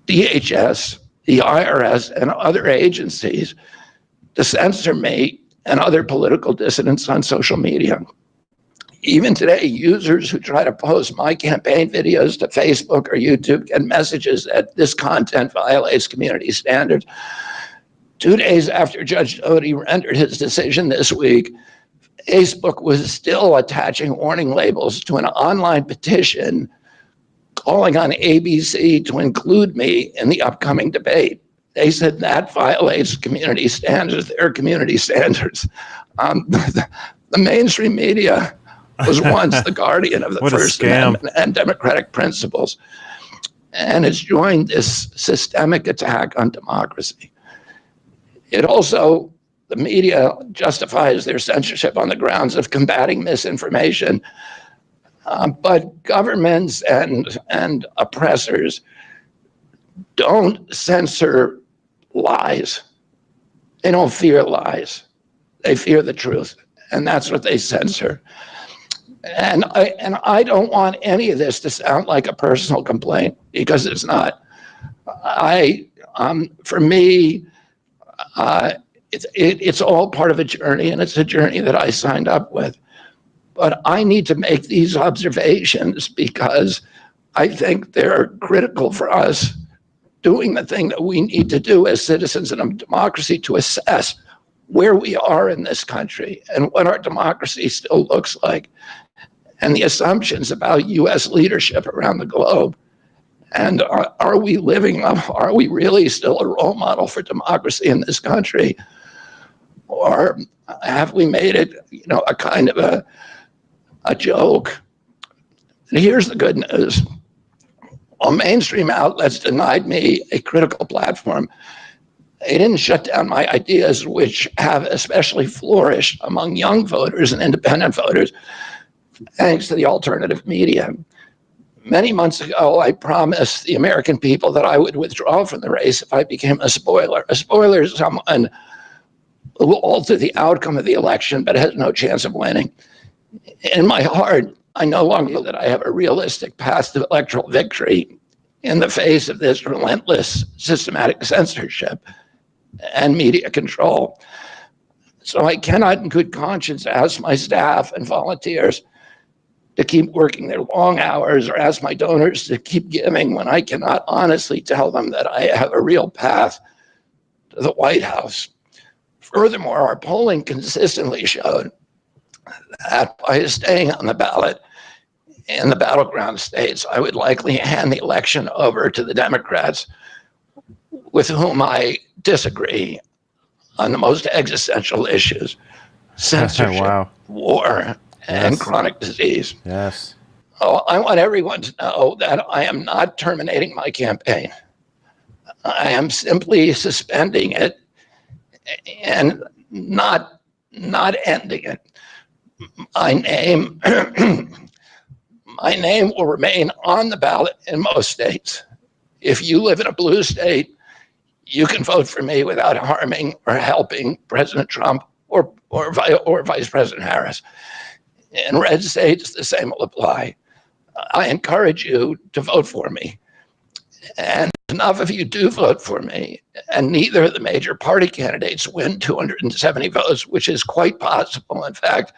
DHS, the IRS, and other agencies to censor me and other political dissidents on social media. Even today, users who try to post my campaign videos to Facebook or YouTube get messages that this content violates community standards. 2 days after Judge Doty rendered his decision this week, Facebook was still attaching warning labels to an online petition calling on ABC to include me in the upcoming debate. They said that violates community standards, their community standards. The mainstream media was once the guardian of the First Amendment and democratic principles, and it's joined this systemic attack on democracy. It also, the media justifies their censorship on the grounds of combating misinformation, but governments and oppressors don't censor lies. They don't fear lies. They fear the truth, and that's what they censor. And I don't want any of this to sound like a personal complaint, because it's not. For me, it's all part of a journey, and it's a journey that I signed up with. But I need to make these observations because I think they're critical for us doing the thing that we need to do as citizens in a democracy to assess where we are in this country and what our democracy still looks like, and the assumptions about U.S. leadership around the globe. And are we living up? Are we really still a role model for democracy in this country? Or have we made it, a kind of a joke? And here's the good news. While mainstream outlets denied me a critical platform, they didn't shut down my ideas, which have especially flourished among young voters and independent voters, thanks to the alternative media. Many months ago, I promised the American people that I would withdraw from the race if I became a spoiler. A spoiler is someone who will alter the outcome of the election but has no chance of winning. In my heart, I no longer feel that I have a realistic path to electoral victory in the face of this relentless systematic censorship and media control. So I cannot in good conscience ask my staff and volunteers to keep working their long hours or ask my donors to keep giving when I cannot honestly tell them that I have a real path to the White House. Furthermore, our polling consistently showed that by staying on the ballot in the battleground states, I would likely hand the election over to the Democrats, with whom I disagree on the most existential issues: censorship, Wow. war, and chronic disease. Yes. Oh, I want everyone to know that I am not terminating my campaign. I am simply suspending it and not ending it. My name will remain on the ballot in most states. If you live in a blue state, you can vote for me without harming or helping President Trump or Vice President Harris. In red states, the same will apply. I encourage you to vote for me. And enough of you do vote for me, and neither of the major party candidates win 270 votes, which is quite possible. In fact,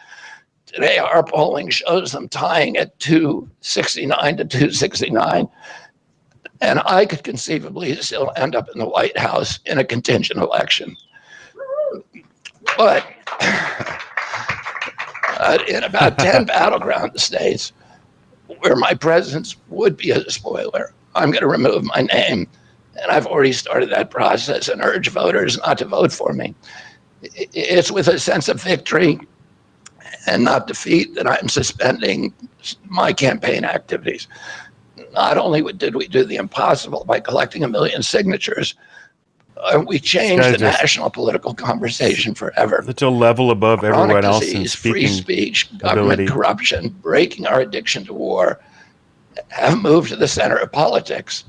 today our polling shows them tying at 269 to 269. And I could conceivably still end up in the White House in a contingent election. But in about 10 battleground states where my presence would be a spoiler, I'm going to remove my name. And I've already started that process and urge voters not to vote for me. It's with a sense of victory and not defeat that I'm suspending my campaign activities. Not only did we do the impossible by collecting 1 million signatures, we changed the national political conversation forever. Such a level above everyone else in speaking free speech, government corruption, breaking our addiction to war, have moved to the center of politics.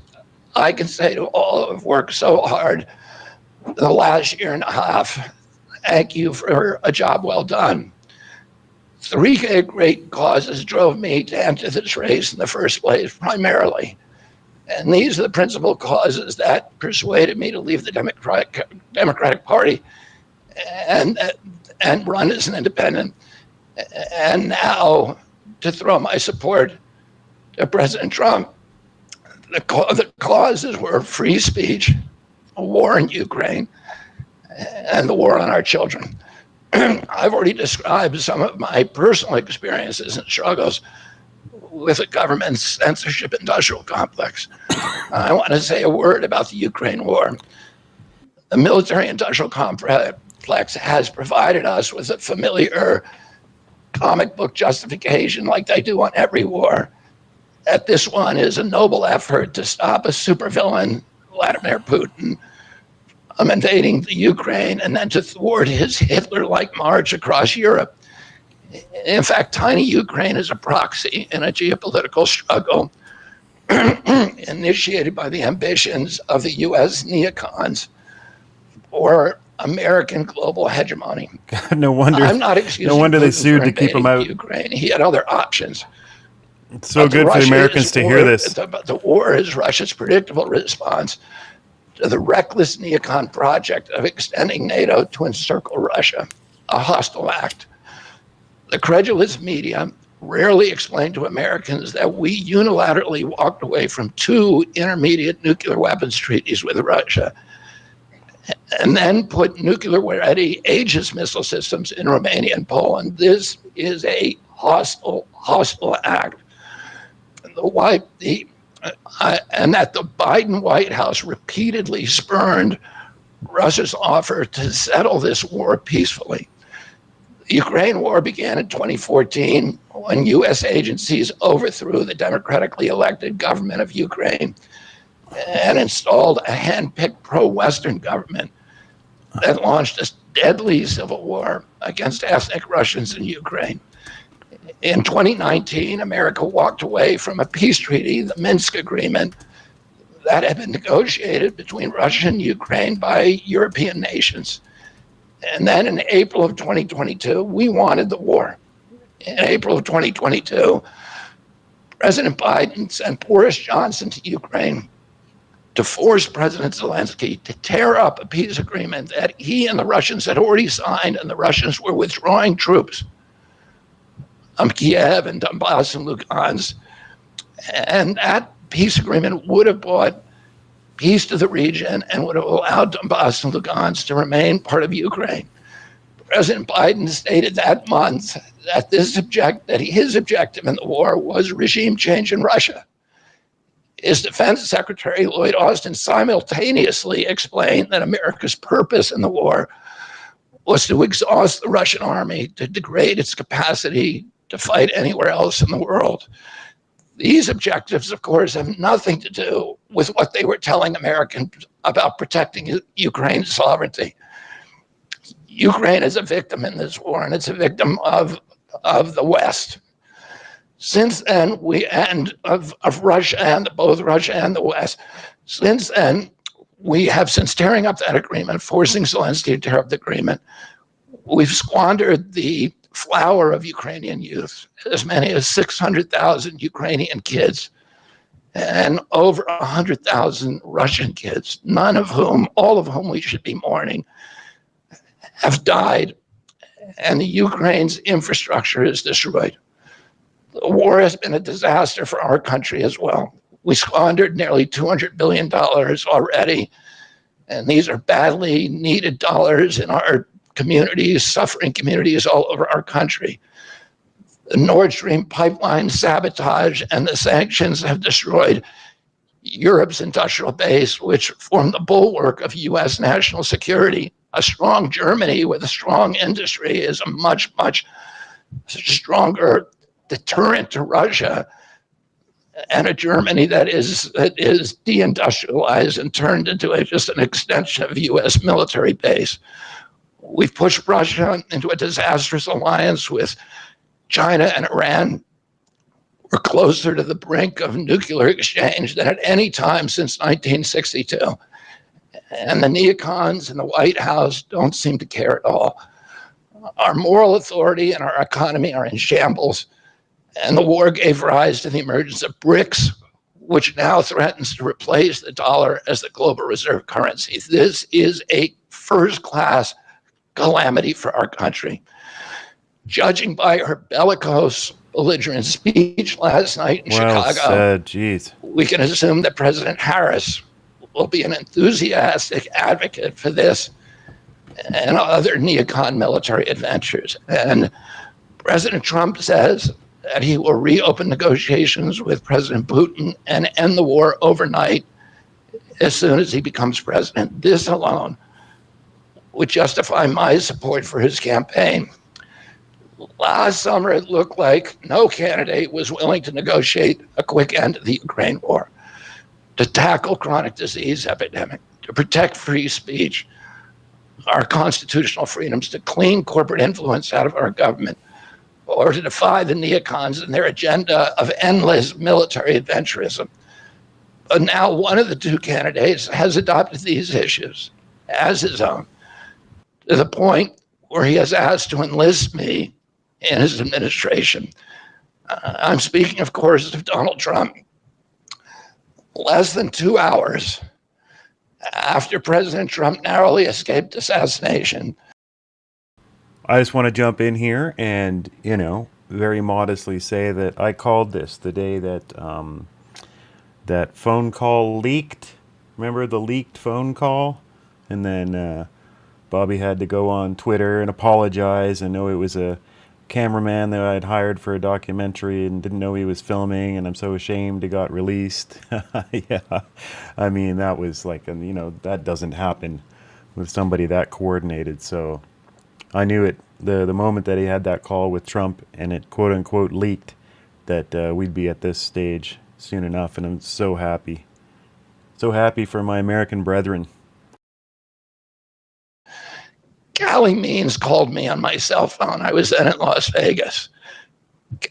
I can say to all who have worked so hard the last year and a half, thank you for a job well done. 3 great causes drove me to enter this race in the first place, primarily. And these are the principal causes that persuaded me to leave the Democratic Party and run as an independent. And now to throw my support to President Trump. The causes were free speech, a war in Ukraine, and the war on our children. I've already described some of my personal experiences and struggles with the government's censorship industrial complex. I want to say a word about the Ukraine war. The military industrial complex has provided us with a familiar comic book justification, like they do on every war, that this one is a noble effort to stop a supervillain, Vladimir Putin, invading the Ukraine and then to thwart his Hitler-like march across Europe. In fact, tiny Ukraine is a proxy in a geopolitical struggle initiated by the ambitions of the U.S. neocons or American global hegemony. God, no wonder. I'm not excusing no wonder they Putin sued for to keep him invading out. Ukraine. He had other options. It's so good for the Americans to hear this. The war is Russia's predictable response to the reckless neocon project of extending NATO to encircle Russia, a hostile act. The credulous media rarely explained to Americans that we unilaterally walked away from 2 intermediate nuclear weapons treaties with Russia and then put nuclear-ready Aegis missile systems in Romania and Poland. This is a hostile act. And that the Biden White House repeatedly spurned Russia's offer to settle this war peacefully. The Ukraine war began in 2014 when U.S. agencies overthrew the democratically elected government of Ukraine and installed a hand-picked pro-Western government that launched a deadly civil war against ethnic Russians in Ukraine. In 2019, America walked away from a peace treaty, the Minsk Agreement, that had been negotiated between Russia and Ukraine by European nations. And then in April of 2022, we wanted the war. In April of 2022, President Biden sent Boris Johnson to Ukraine to force President Zelensky to tear up a peace agreement that he and the Russians had already signed, and the Russians were withdrawing troops from Kiev and Donbass and Lugansk. And that peace agreement would have brought peace to the region and would have allowed Donbass and Lugansk to remain part of Ukraine. President Biden stated that month that his objective in the war was regime change in Russia. His Defense Secretary, Lloyd Austin, simultaneously explained that America's purpose in the war was to exhaust the Russian army, to degrade its capacity to fight anywhere else in the world. These objectives, of course, have nothing to do with what they were telling Americans about protecting Ukraine's sovereignty. Ukraine is a victim in this war, and it's a victim of the West. Since then, of Russia and both Russia and the West. Since then, we have, since tearing up that agreement, forcing Zelensky to tear up the agreement, we've squandered the flower of Ukrainian youth, as many as 600,000 Ukrainian kids and over 100,000 Russian kids, all of whom we should be mourning, have died, and the Ukraine's infrastructure is destroyed. The war has been a disaster for our country as well. We squandered nearly $200 billion already, and these are badly needed dollars in our communities, suffering communities all over our country. The Nord Stream pipeline sabotage and the sanctions have destroyed Europe's industrial base, which formed the bulwark of U.S. national security. A strong Germany with a strong industry is a much, much stronger deterrent to Russia, and a Germany that is deindustrialized and turned into just an extension of U.S. military base. We've pushed Russia into a disastrous alliance with China and Iran. We're closer to the brink of nuclear exchange than at any time since 1962. And the neocons in the White House don't seem to care at all. Our moral authority and our economy are in shambles. And the war gave rise to the emergence of BRICS, which now threatens to replace the dollar as the global reserve currency. This is a first-class calamity for our country. Judging by her bellicose, belligerent speech last night in Chicago, we can assume that President Harris will be an enthusiastic advocate for this and other neocon military adventures. And President Trump says that he will reopen negotiations with President Putin and end the war overnight as soon as he becomes president. This alone would justify my support for his campaign. Last summer, it looked like no candidate was willing to negotiate a quick end to the Ukraine war, to tackle chronic disease epidemic, to protect free speech, our constitutional freedoms, to clean corporate influence out of our government, or to defy the neocons and their agenda of endless military adventurism. But now one of the two candidates has adopted these issues as his own, to the point where he has asked to enlist me in his administration. I'm speaking, of course, of Donald Trump. Less than 2 hours after President Trump narrowly escaped assassination. I just want to jump in here and, very modestly say that I called this the day that that phone call leaked. Remember the leaked phone call? And then Bobby had to go on Twitter and apologize and know it was a cameraman that I'd hired for a documentary and didn't know he was filming, and I'm so ashamed it got released. Yeah, I mean, that was like, that doesn't happen with somebody that coordinated. So I knew it the moment that he had that call with Trump and it quote unquote leaked that we'd be at this stage soon enough, and I'm so happy. So happy for my American brethren. Callie Means called me on my cell phone. I was then in Las Vegas.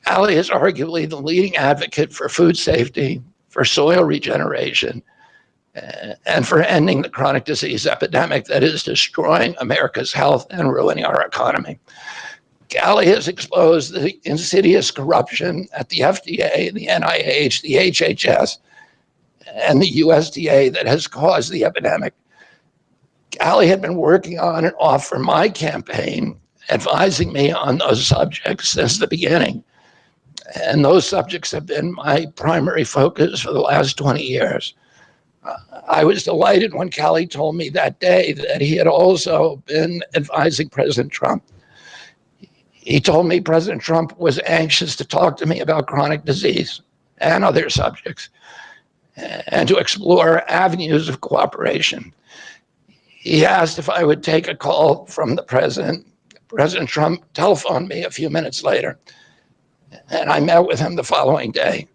Callie is arguably the leading advocate for food safety, for soil regeneration, and for ending the chronic disease epidemic that is destroying America's health and ruining our economy. Callie has exposed the insidious corruption at the FDA, the NIH, the HHS, and the USDA that has caused the epidemic. Callie had been working on and off for my campaign, advising me on those subjects since the beginning. And those subjects have been my primary focus for the last 20 years. I was delighted when Callie told me that day that he had also been advising President Trump. He told me President Trump was anxious to talk to me about chronic disease and other subjects and to explore avenues of cooperation. He asked if I would take a call from the president. President Trump telephoned me a few minutes later, and I met with him the following day.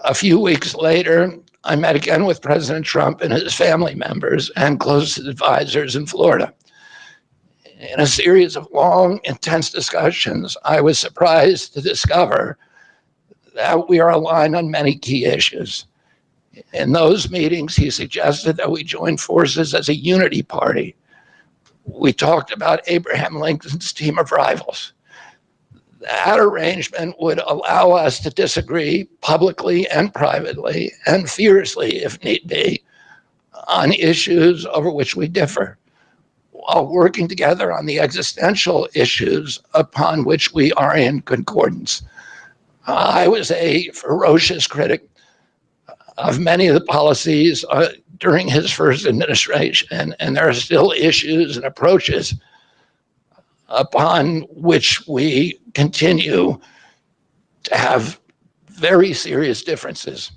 A few weeks later, I met again with President Trump and his family members and closest advisors in Florida. In a series of long, intense discussions, I was surprised to discover that we are aligned on many key issues. In those meetings, he suggested that we join forces as a unity party. We talked about Abraham Lincoln's team of rivals. That arrangement would allow us to disagree publicly and privately and fiercely, if need be, on issues over which we differ, while working together on the existential issues upon which we are in concordance. I was a ferocious critic of many of the policies during his first administration, and there are still issues and approaches upon which we continue to have very serious differences.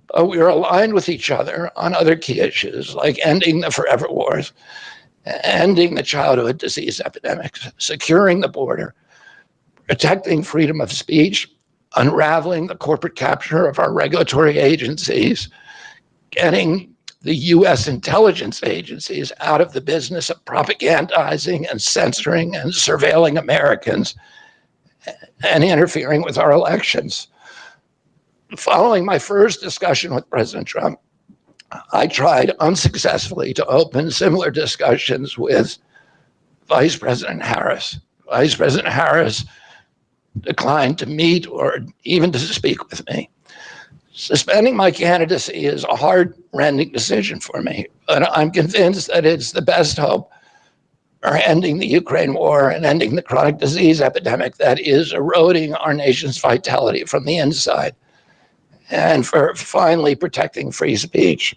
But we are aligned with each other on other key issues like ending the forever wars, ending the childhood disease epidemics, securing the border, protecting freedom of speech, unraveling the corporate capture of our regulatory agencies, getting the U.S. intelligence agencies out of the business of propagandizing and censoring and surveilling Americans and interfering with our elections. Following my first discussion with President Trump, I tried unsuccessfully to open similar discussions with Vice President Harris. Vice President Harris declined to meet or even to speak with me. Suspending my candidacy is a heart-rending decision for me, but I'm convinced that it's the best hope for ending the Ukraine war and ending the chronic disease epidemic that is eroding our nation's vitality from the inside, and for finally protecting free speech.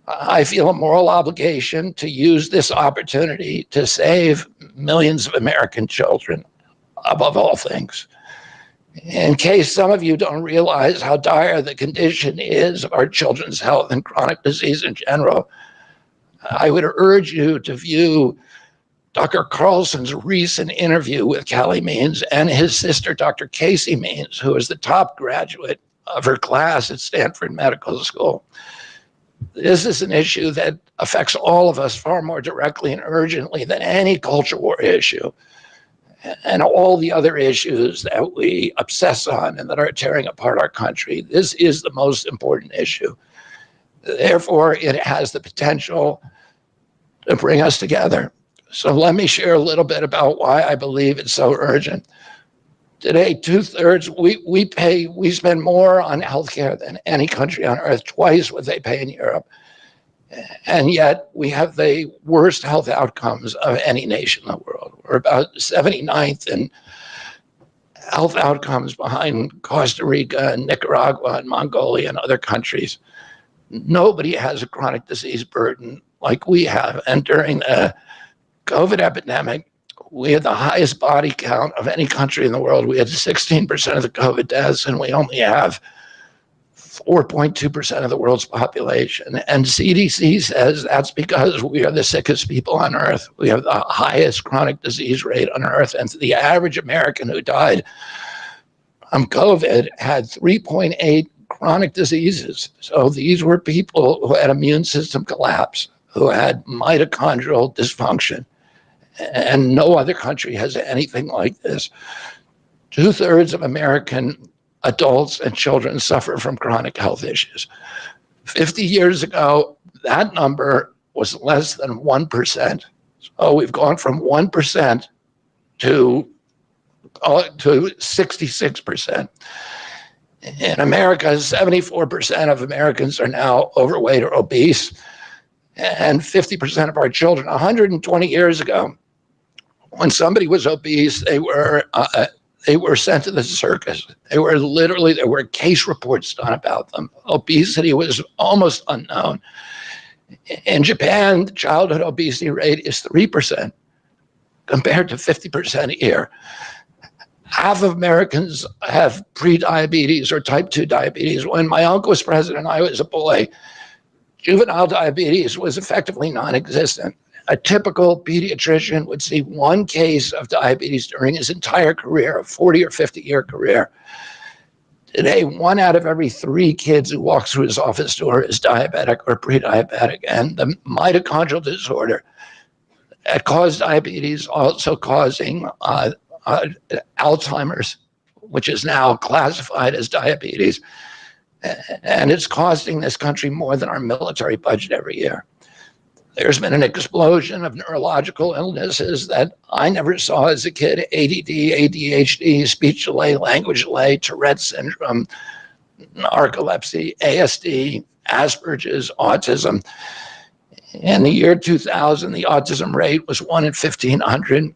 I feel a moral obligation to use this opportunity to save millions of American children, above all things. In case some of you don't realize how dire the condition is of our children's health and chronic disease in general, I would urge you to view Dr. Carlson's recent interview with Callie Means and his sister, Dr. Casey Means, who is the top graduate of her class at Stanford Medical School. This is an issue that affects all of us far more directly and urgently than any culture war issue and all the other issues that we obsess on and that are tearing apart our country. This is the most important issue. Therefore, it has the potential to bring us together. So let me share a little bit about why I believe it's so urgent. Today, 2/3, we spend more on healthcare than any country on earth, twice what they pay in Europe. And yet we have the worst health outcomes of any nation in the world. We're about 79th in health outcomes behind Costa Rica and Nicaragua and Mongolia and other countries. Nobody has a chronic disease burden like we have. And during the COVID epidemic, we had the highest body count of any country in the world. We had 16% of the COVID deaths, and we only have 4.2% of the world's population. And CDC says that's because we are the sickest people on earth. We have the highest chronic disease rate on earth. And the average American who died from COVID had 3.8 chronic diseases. So these were people who had immune system collapse, who had mitochondrial dysfunction. And no other country has anything like this. 2/3 of American adults and children suffer from chronic health issues. 50 years ago, that number was less than 1%. So we've gone from 1% to 66%. In America, 74% of Americans are now overweight or obese, and 50% of our children. 120 years ago, when somebody was obese, they were sent to the circus. There were case reports done about them. Obesity was almost unknown. In Japan, the childhood obesity rate is 3% compared to 50% here. Half of Americans have pre-diabetes or type 2 diabetes. When my uncle was president, I was a boy. Juvenile diabetes was effectively non-existent. A typical pediatrician would see one case of diabetes during his entire career, a 40 or 50-year career. Today, 1 out of every 3 kids who walks through his office door is diabetic or pre-diabetic. And the mitochondrial disorder that caused diabetes, also causing Alzheimer's, which is now classified as diabetes. And it's costing this country more than our military budget every year. There's been an explosion of neurological illnesses that I never saw as a kid: ADD, ADHD, speech delay, language delay, Tourette's syndrome, narcolepsy, ASD, Asperger's, autism. In the year 2000, the autism rate was 1 in 1,500.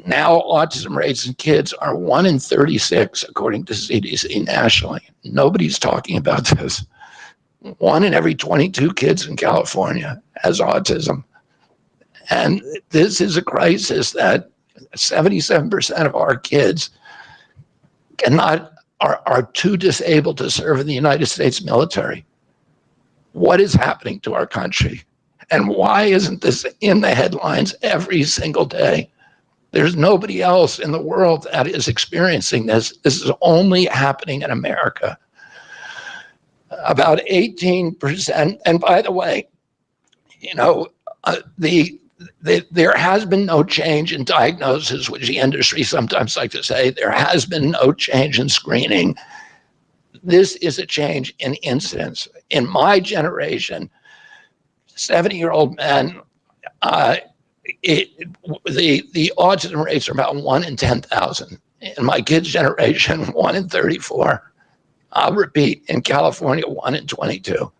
Now autism rates in kids are 1 in 36, according to CDC nationally. Nobody's talking about this. 1 in every 22 kids in California has autism. And this is a crisis that 77% of our kids are too disabled to serve in the United States military. What is happening to our country? And why isn't this in the headlines every single day? There's nobody else in the world that is experiencing this. This is only happening in America. About 18%, and by the way, there has been no change in diagnosis, which the industry sometimes like to say. There has been no change in screening. This is a change in incidence. In my generation, 70-year-old men, the autism rates are about 1 in 10,000. In my kids' generation, 1 in 34. I'll repeat, in California, 1 in 22.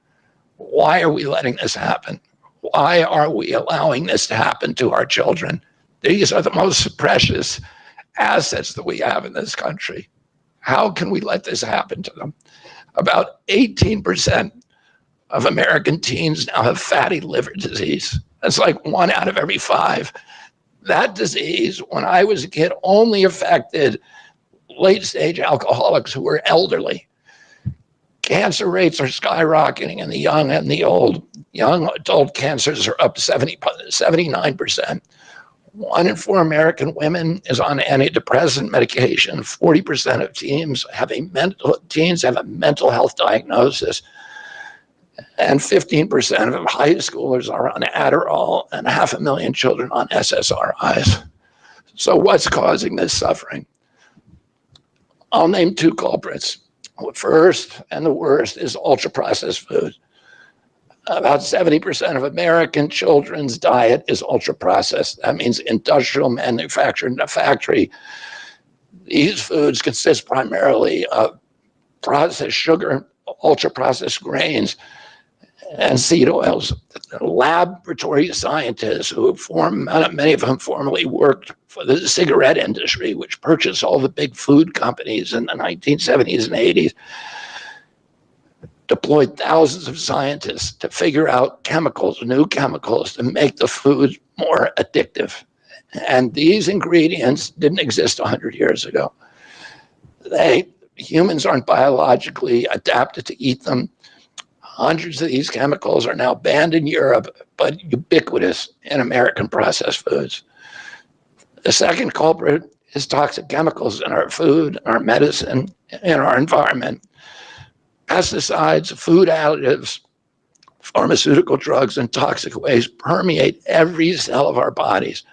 Why are we letting this happen? Why are we allowing this to happen to our children? These are the most precious assets that we have in this country. How can we let this happen to them? About 18% of American teens now have fatty liver disease. That's like 1 out of every 5. That disease, when I was a kid, only affected late-stage alcoholics who were elderly. Cancer rates are skyrocketing in the young and the old. Young adult cancers are up 79%. 1 in 4 American women is on antidepressant medication. 40% of teens have a mental health diagnosis. And 15% of high schoolers are on Adderall, and 500,000 children on SSRIs. So what's causing this suffering? I'll name 2 culprits. First, and the worst, is ultra-processed food. About 70% of American children's diet is ultra-processed. That means industrial manufactured in a factory. These foods consist primarily of processed sugar, ultra-processed grains, and seed oils. Laboratory scientists many of whom formerly worked for the cigarette industry, which purchased all the big food companies in the 1970s and 80s, deployed thousands of scientists to figure out new chemicals to make the food more addictive. And these ingredients didn't exist 100 years ago. Humans aren't biologically adapted to eat them. Hundreds of these chemicals are now banned in Europe, but ubiquitous in American processed foods. The second culprit is toxic chemicals in our food, our medicine, in our environment. Pesticides, food additives, pharmaceutical drugs, and toxic waste permeate every cell of our bodies.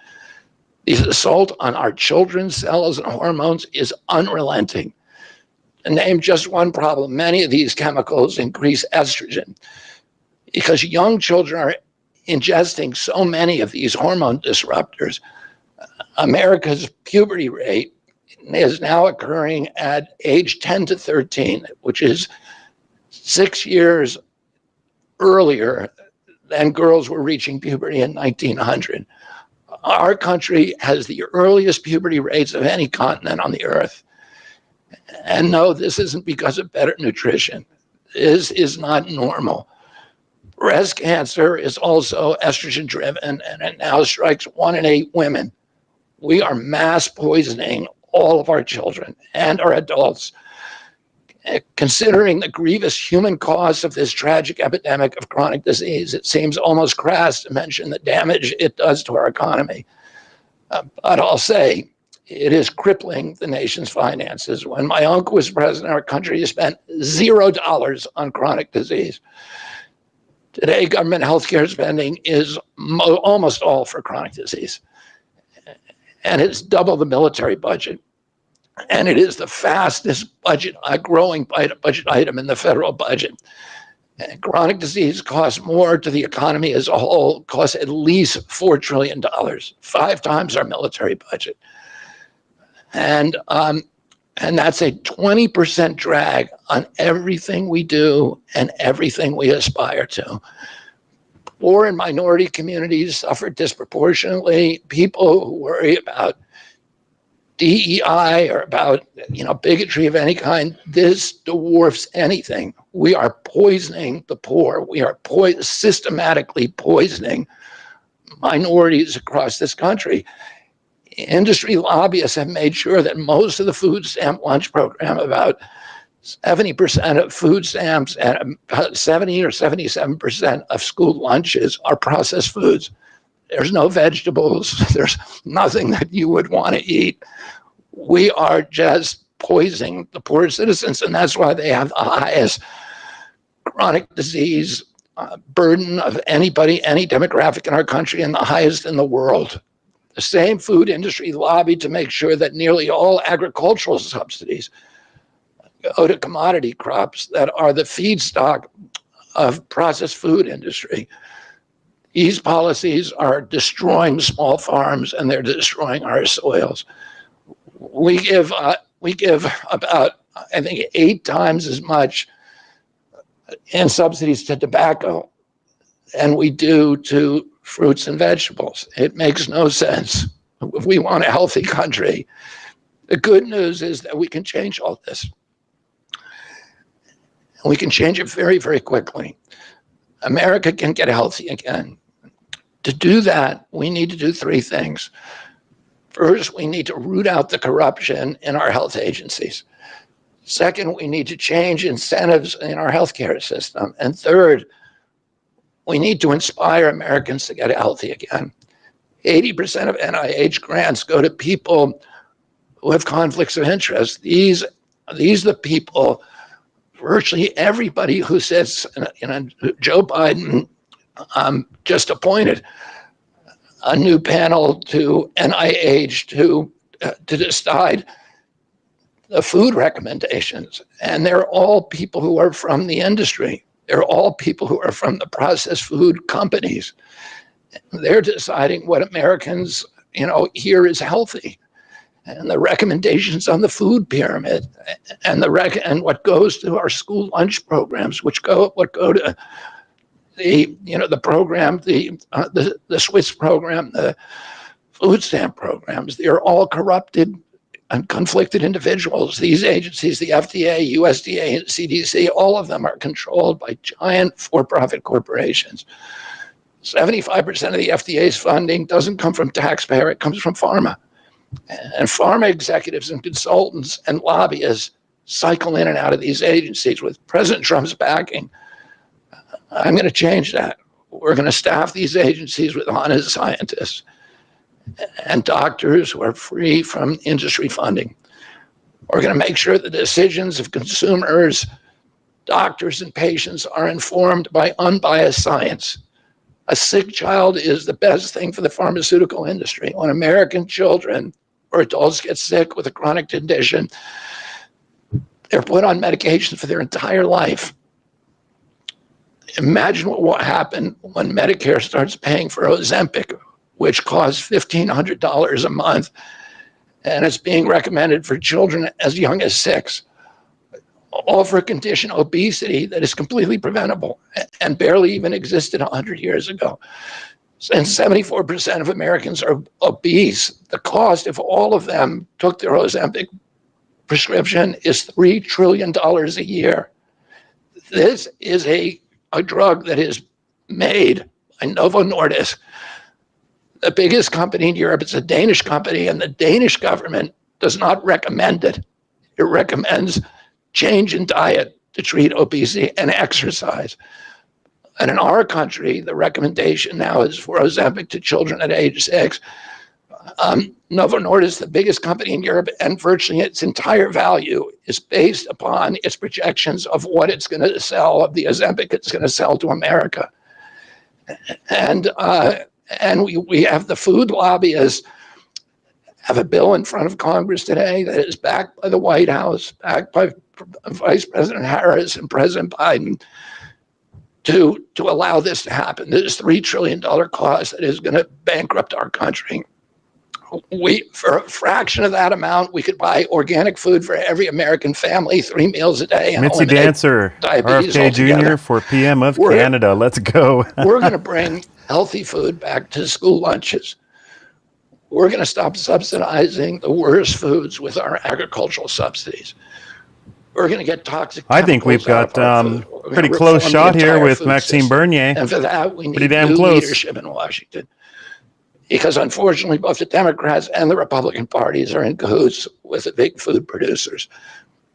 The assault on our children's cells and hormones is unrelenting. To name just one problem, many of these chemicals increase estrogen because young children are ingesting so many of these hormone disruptors. America's puberty rate is now occurring at age 10 to 13, which is 6 years earlier than girls were reaching puberty in 1900. Our country has the earliest puberty rates of any continent on the earth. And no, this isn't because of better nutrition. This is not normal. Breast cancer is also estrogen driven, and it now strikes 1 in 8 women. We are mass poisoning all of our children and our adults. Considering the grievous human cost of this tragic epidemic of chronic disease, it seems almost crass to mention the damage it does to our economy. But I'll say, it is crippling the nation's finances. When my uncle was president, our country spent $0 on chronic disease. Today, government healthcare spending is almost all for chronic disease. And it's double the military budget. And it is the fastest growing budget item in the federal budget. And chronic disease costs more to the economy as a whole, costs at least $4 trillion, 5 times our military budget. And that's a 20% drag on everything we do and everything we aspire to. Poor and minority communities suffer disproportionately. People who worry about DEI or about bigotry of any kind, this dwarfs anything. We are poisoning the poor. We are systematically poisoning minorities across this country. Industry lobbyists have made sure that most of the food stamp lunch program, about 70% of food stamps and about 70 or 77% of school lunches are processed foods. There's no vegetables. There's nothing that you would want to eat. We are just poisoning the poor citizens, and that's why they have the highest chronic disease burden of any demographic in our country, and the highest in the world. The same food industry lobbied to make sure that nearly all agricultural subsidies go to commodity crops that are the feedstock of processed food industry. These policies are destroying small farms, and they're destroying our soils. We give about, I think, 8 times as much in subsidies to tobacco than we do to fruits and vegetables. It makes no sense. If we want a healthy country, the good news is that we can change all this. And we can change it very, very quickly. America can get healthy again. To do that, we need to do 3 things. First, we need to root out the corruption in our health agencies. Second, we need to change incentives in our healthcare system. And third, we need to inspire Americans to get healthy again. 80% of NIH grants go to people who have conflicts of interest. These are the people, virtually everybody who sits, Joe Biden just appointed a new panel to NIH to decide the food recommendations. And they're all people who are from the industry. They're all people who are from the processed food companies. They're deciding what Americans, here is healthy. And the recommendations on the food pyramid and what goes to our school lunch programs, what go to the program, the Swiss program, the food stamp programs, they're all corrupted and conflicted individuals. These agencies, the FDA, USDA, and CDC, all of them are controlled by giant for-profit corporations. 75% of the FDA's funding doesn't come from taxpayer, it comes from pharma. And pharma executives and consultants and lobbyists cycle in and out of these agencies with President Trump's backing. I'm going to change that. We're going to staff these agencies with honest scientists and doctors who are free from industry funding. We're going to make sure the decisions of consumers, doctors, and patients are informed by unbiased science. A sick child is the best thing for the pharmaceutical industry. When American children or adults get sick with a chronic condition, they're put on medication for their entire life. Imagine what will happen when Medicare starts paying for Ozempic, which costs $1,500 a month, and it's being recommended for children as young as 6, all for a condition, obesity, that is completely preventable and barely even existed 100 years ago. And 74% of Americans are obese. The cost, if all of them took their Ozempic prescription, is $3 trillion a year. This is a drug that is made by Novo Nordisk, the biggest company in Europe. It's a Danish company, and the Danish government does not recommend it. It recommends change in diet to treat obesity and exercise. And in our country, the recommendation now is for Ozempic to children at age 6. Novo Nordisk, the biggest company in Europe, and virtually its entire value is based upon its projections of what it's going to sell, of the Ozempic it's going to sell to America. And we have the food lobbyists have a bill in front of Congress today that is backed by the White House, backed by Vice President Harris and President Biden, to allow this to happen. This $3 trillion cost that is going to bankrupt our country. For a fraction of that amount, we could buy organic food for every American family, 3 meals a day. Mitzi Dancer, RFK Jr. for PM of Canada. Let's go. We're going to bring healthy food back to school lunches. We're going to stop subsidizing the worst foods with our agricultural subsidies. We're going to get toxic. I think we've got pretty close shot here with Maxime Bernier. And for that, we need new leadership in Washington. Because unfortunately, both the Democrats and the Republican parties are in cahoots with the big food producers,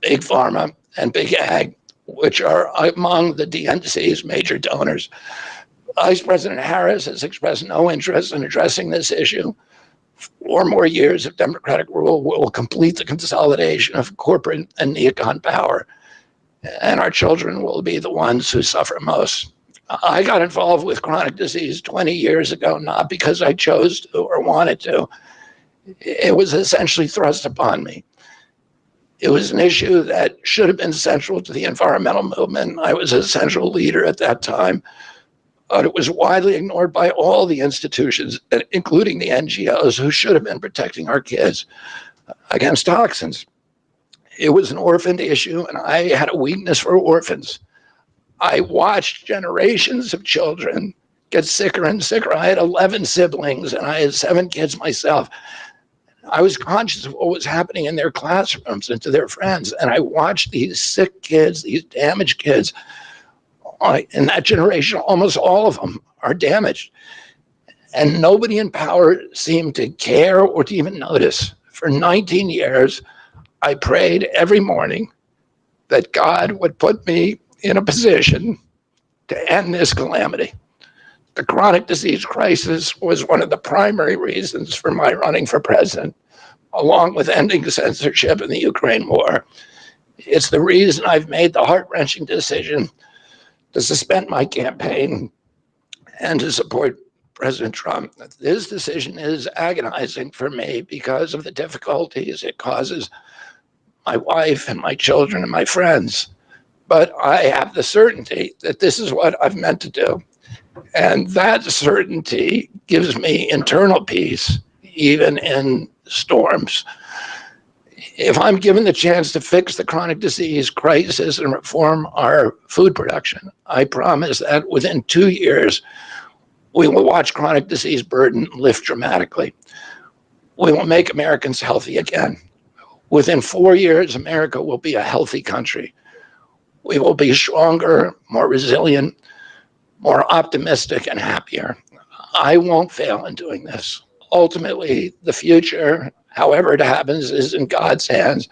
big pharma and big ag, which are among the DNC's major donors. Vice President Harris has expressed no interest in addressing this issue. 4 more years of Democratic rule will complete the consolidation of corporate and neocon power, and our children will be the ones who suffer most. I got involved with chronic disease 20 years ago, not because I chose to or wanted to. It was essentially thrust upon me. It was an issue that should have been central to the environmental movement. I was a central leader at that time, but it was widely ignored by all the institutions, including the NGOs, who should have been protecting our kids against toxins. It was an orphaned issue, and I had a weakness for orphans. I watched generations of children get sicker and sicker. I had 11 siblings, and I had 7 kids myself. I was conscious of what was happening in their classrooms and to their friends, and I watched these sick kids, these damaged kids. In that generation, almost all of them are damaged. And nobody in power seemed to care or to even notice. For 19 years, I prayed every morning that God would put me in a position to end this calamity. The chronic disease crisis was one of the primary reasons for my running for president, along with ending censorship in the Ukraine war. It's the reason I've made the heart-wrenching decision to suspend my campaign and to support President Trump. This decision is agonizing for me because of the difficulties it causes my wife and my children and my friends. But I have the certainty that this is what I've meant to do. And that certainty gives me internal peace, even in storms. If I'm given the chance to fix the chronic disease crisis and reform our food production, I promise that within 2 years, we will watch chronic disease burden lift dramatically. We will make Americans healthy again. Within 4 years, America will be a healthy country. We will be stronger, more resilient, more optimistic, and happier. I won't fail in doing this. Ultimately, the future, however it happens, is in God's hands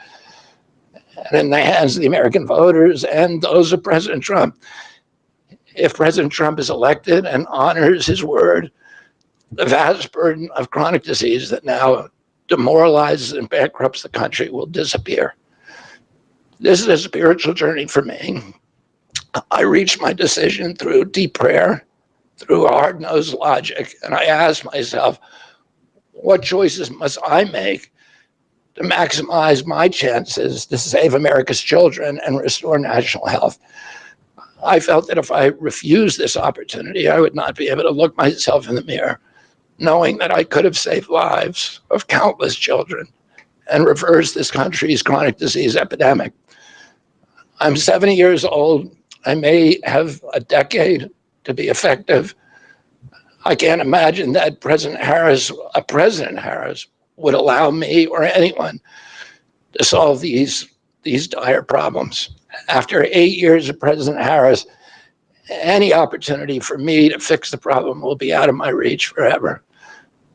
and in the hands of the American voters and those of President Trump. If President Trump is elected and honors his word, the vast burden of chronic disease that now demoralizes and bankrupts the country will disappear. This is a spiritual journey for me. I reached my decision through deep prayer, through hard-nosed logic, and I asked myself, what choices must I make to maximize my chances to save America's children and restore national health? I felt that if I refused this opportunity, I would not be able to look myself in the mirror, knowing that I could have saved lives of countless children and reversed this country's chronic disease epidemic. I'm 70 years old. I may have a decade to be effective. I can't imagine that President Harris would allow me or anyone to solve these dire problems. After 8 years of President Harris, any opportunity for me to fix the problem will be out of my reach forever.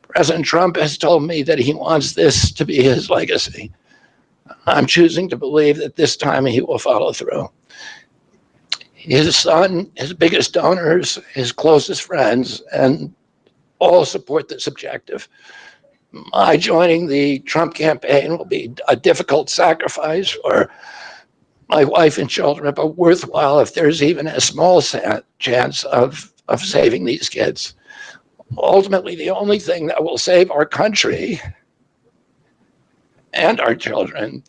President Trump has told me that he wants this to be his legacy. I'm choosing to believe that this time he will follow through. His son, his biggest donors, his closest friends, and all support this objective. My joining the Trump campaign will be a difficult sacrifice for my wife and children, but worthwhile if there's even a small chance of saving these kids. Ultimately, the only thing that will save our country and our children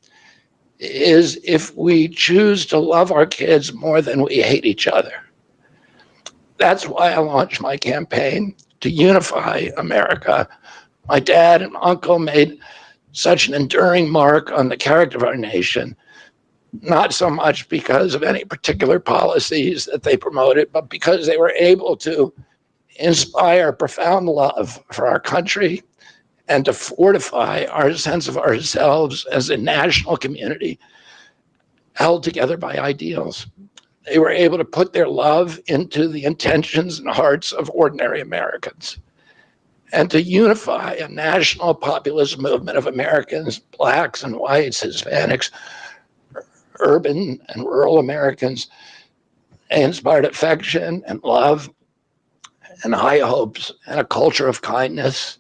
is if we choose to love our kids more than we hate each other. That's why I launched my campaign to unify America. My dad and uncle made such an enduring mark on the character of our nation, not so much because of any particular policies that they promoted, but because they were able to inspire profound love for our country and to fortify our sense of ourselves as a national community held together by ideals. They were able to put their love into the intentions and hearts of ordinary Americans and to unify a national populist movement of Americans, blacks and whites, Hispanics, urban and rural Americans. They inspired affection and love and high hopes and a culture of kindness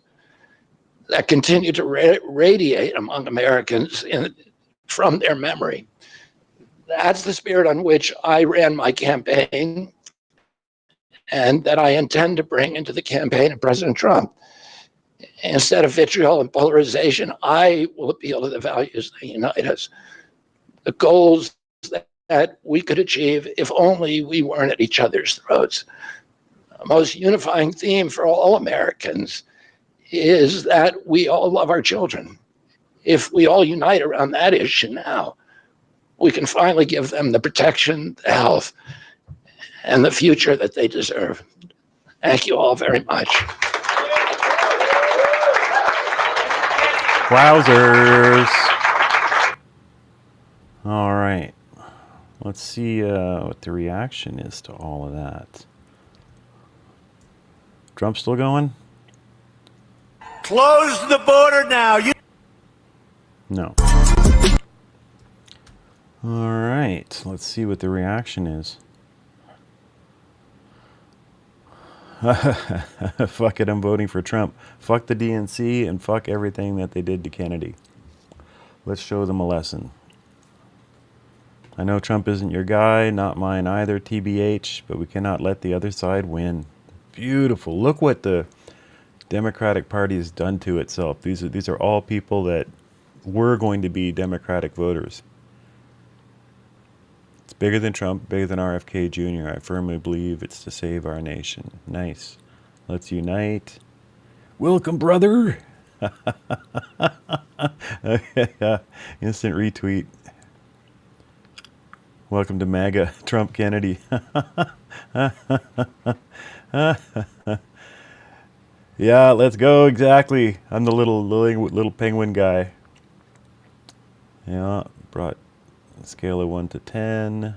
that continue to radiate among Americans from their memory. That's the spirit on which I ran my campaign and that I intend to bring into the campaign of President Trump. Instead of vitriol and polarization, I will appeal to the values that unite us, the goals that we could achieve if only we weren't at each other's throats. The most unifying theme for all Americans is that we all love our children. If we all unite around that issue now, we can finally give them the protection, the health, and the future that they deserve. Thank you all very much. Wowzers. All right. Let's see what the reaction is to all of that. Trump still going? Close the border now. No. All right. Let's see what the reaction is. Fuck it, I'm voting for Trump. Fuck the DNC and fuck everything that they did to Kennedy. Let's show them a lesson. I know Trump isn't your guy, not mine either, TBH, but we cannot let the other side win. Beautiful. Look what the Democratic Party has done to itself. These are all people that were going to be Democratic voters. It's bigger than Trump, bigger than RFK Jr. I firmly believe it's to save our nation. Nice. Let's unite. Welcome, brother. Yeah, instant retweet. Welcome to MAGA, Trump Kennedy. Yeah, let's go. Exactly. I'm the little penguin guy. Yeah, brought a scale of 1 to 10.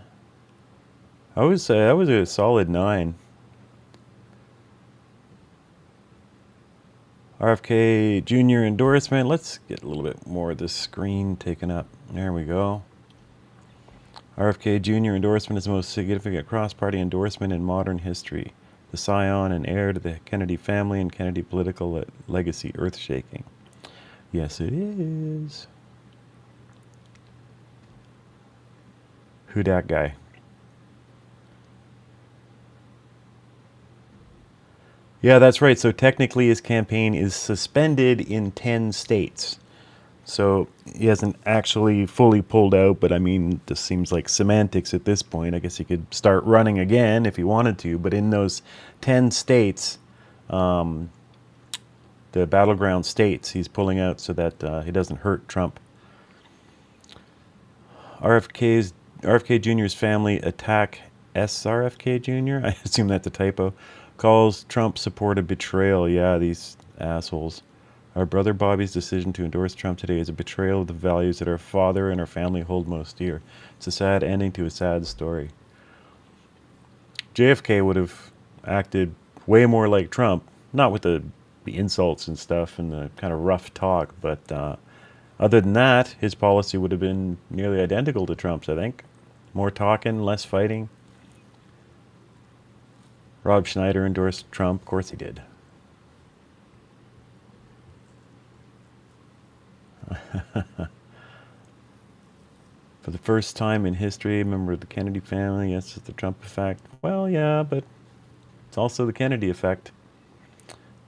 I would say that was a solid 9. RFK Jr. endorsement. Let's get a little bit more of this screen taken up. There we go. RFK Jr. endorsement is the most significant cross-party endorsement in modern history. The scion and heir to the Kennedy family and Kennedy political legacy, earth-shaking. Yes, it is. Who dat guy? Yeah, that's right. So technically his campaign is suspended in 10 states. So he hasn't actually fully pulled out, but I mean, this seems like semantics at this point. I guess he could start running again if he wanted to, but in those 10 states, the battleground states, he's pulling out so that he doesn't hurt Trump. RFK Jr.'s family attack SRFK Jr., I assume that's a typo, calls Trump support a betrayal. Yeah, these assholes. Our brother Bobby's decision to endorse Trump today is a betrayal of the values that our father and our family hold most dear. It's a sad ending to a sad story. JFK would have acted way more like Trump, not with the insults and stuff and the kind of rough talk, but other than that, his policy would have been nearly identical to Trump's, I think. More talking, less fighting. Rob Schneider endorsed Trump. Of course he did. For the first time in history, a member of the Kennedy family, yes, it's the Trump effect. Well, yeah, but it's also the Kennedy effect.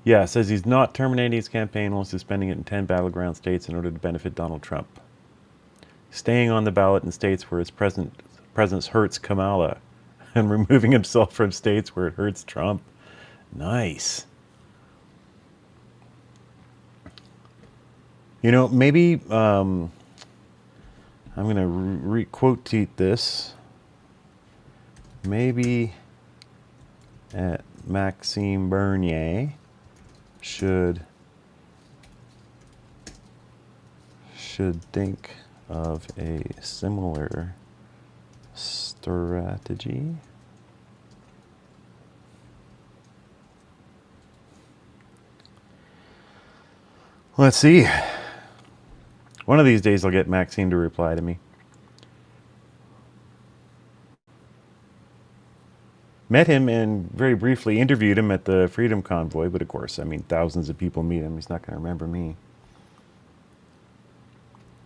Yeah, says he's not terminating his campaign while suspending it in 10 battleground states in order to benefit Donald Trump. Staying on the ballot in states where his presence hurts Kamala and removing himself from states where it hurts Trump. Nice. You know, maybe I'm going to re-quote tweet this. Maybe Maxime Bernier should think of a similar strategy. Let's see. One of these days I'll get Maxime to reply to me. Met him and very briefly interviewed him at the Freedom Convoy, but of course, I mean, thousands of people meet him. He's not going to remember me.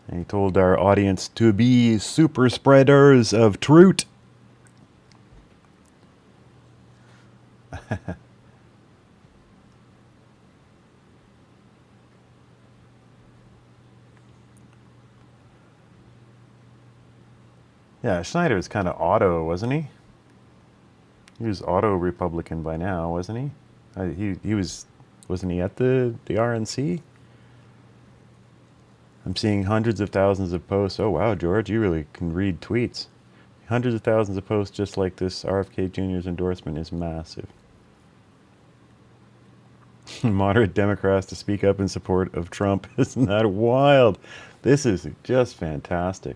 And he told our audience to be super spreaders of truth. Yeah, Schneider was kind of auto, wasn't he? He was auto Republican by now, wasn't he? He wasn't he at the RNC? I'm seeing hundreds of thousands of posts. Oh wow, George, you really can read tweets. Hundreds of thousands of posts just like this. RFK Jr.'s endorsement is massive. Moderate Democrats to speak up in support of Trump. Isn't that wild? This is just fantastic.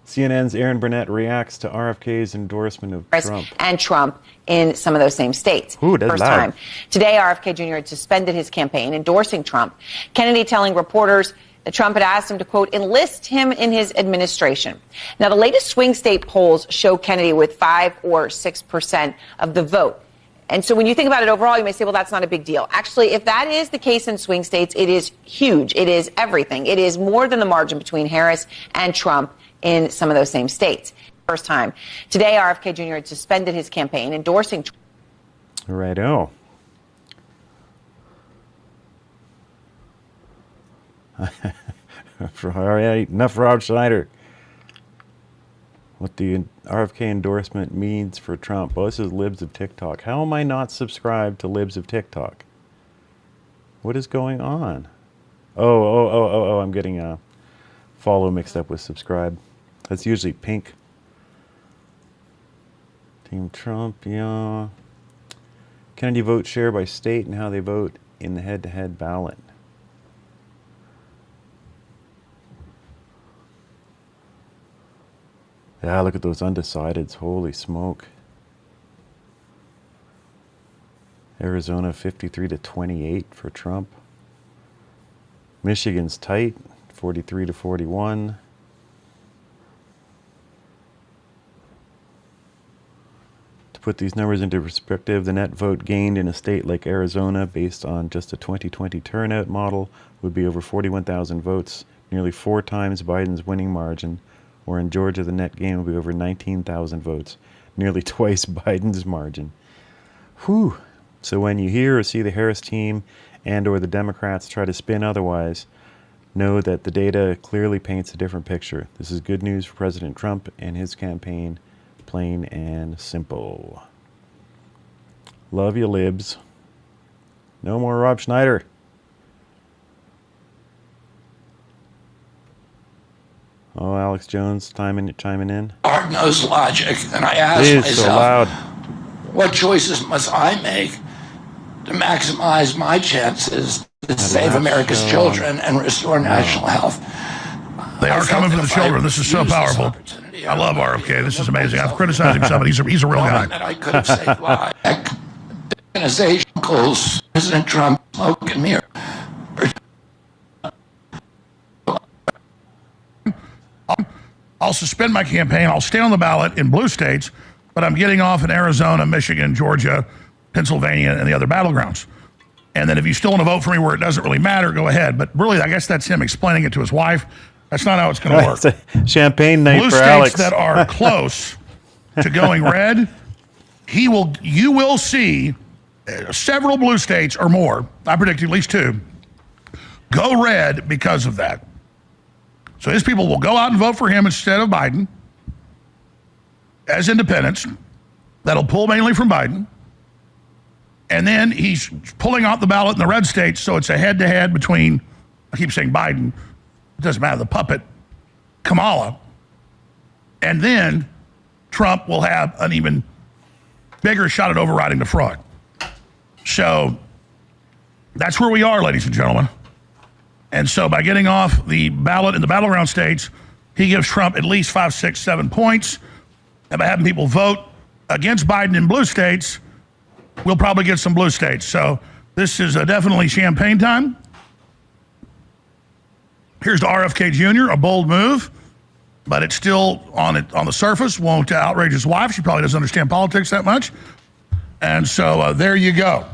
CNN's Aaron Burnett reacts to RFK's endorsement of Trump. And Trump in some of those same states. Ooh, that's First loud. time. Today, RFK Jr. had suspended his campaign endorsing Trump. Kennedy telling reporters that Trump had asked him to, quote, enlist him in his administration. Now, the latest swing state polls show Kennedy with 5 or 6% of the vote. And so when you think about it overall, you may say, well, that's not a big deal. Actually, if that is the case in swing states, it is huge. It is everything. It is more than the margin between Harris and Trump in some of those same states. First time. Today, RFK Jr. had suspended his campaign endorsing Trump. Righto. All right, enough Rob Schneider. What the RFK endorsement means for Trump. Well, this is Libs of TikTok. How am I not subscribed to Libs of TikTok? What is going on? Oh, I'm getting follow mixed up with subscribe. That's usually pink. Team Trump, yeah. Kennedy vote share by state and how they vote in the head-to-head ballot. Yeah, look at those undecideds. Holy smoke. Arizona 53-28 for Trump. Michigan's tight, 43-41. To put these numbers into perspective, the net vote gained in a state like Arizona based on just a 2020 turnout model would be over 41,000 votes, nearly 4 times Biden's winning margin, or in Georgia the net gain will be over 19,000 votes, nearly twice Biden's margin. Whew. So when you hear or see the Harris team and or the Democrats try to spin otherwise, know that the data clearly paints a different picture. This is good news for President Trump and his campaign, plain and simple. Love you, libs. No more Rob Schneider. Oh, Alex Jones chiming in. Hard-nosed logic, and I ask It is myself, so loud. what choices must I make to maximize my chances to save America's children and restore national health? They are coming for the children. This is so powerful. I love RFK. This is amazing. I've criticized him some, but he's a real guy. That I could have saved lives. Organization calls President Trump smoke and mirror. I'll suspend my campaign. I'll stay on the ballot in blue states, but I'm getting off in Arizona, Michigan, Georgia, Pennsylvania, and the other battlegrounds. And then if you still want to vote for me where it doesn't really matter, go ahead. But really, I guess that's him explaining it to his wife. That's not how it's going to work. It's a champagne night Blue for states Alex. that are close to going red, you will see several blue states or more, I predict at least 2, go red because of that. So his people will go out and vote for him instead of Biden as independents. That'll pull mainly from Biden. And then he's pulling out the ballot in the red states, so it's a head-to-head between, I keep saying Biden, it doesn't matter, the puppet, Kamala. And then Trump will have an even bigger shot at overriding the fraud. So that's where we are, ladies and gentlemen. And so by getting off the ballot in the battleground states, he gives Trump at least 5, 6, 7 points. And by having people vote against Biden in blue states, we'll probably get some blue states. So this is definitely champagne time. Here's to RFK Jr., a bold move, but it's still on the surface, won't outrage his wife. She probably doesn't understand politics that much. And so there you go.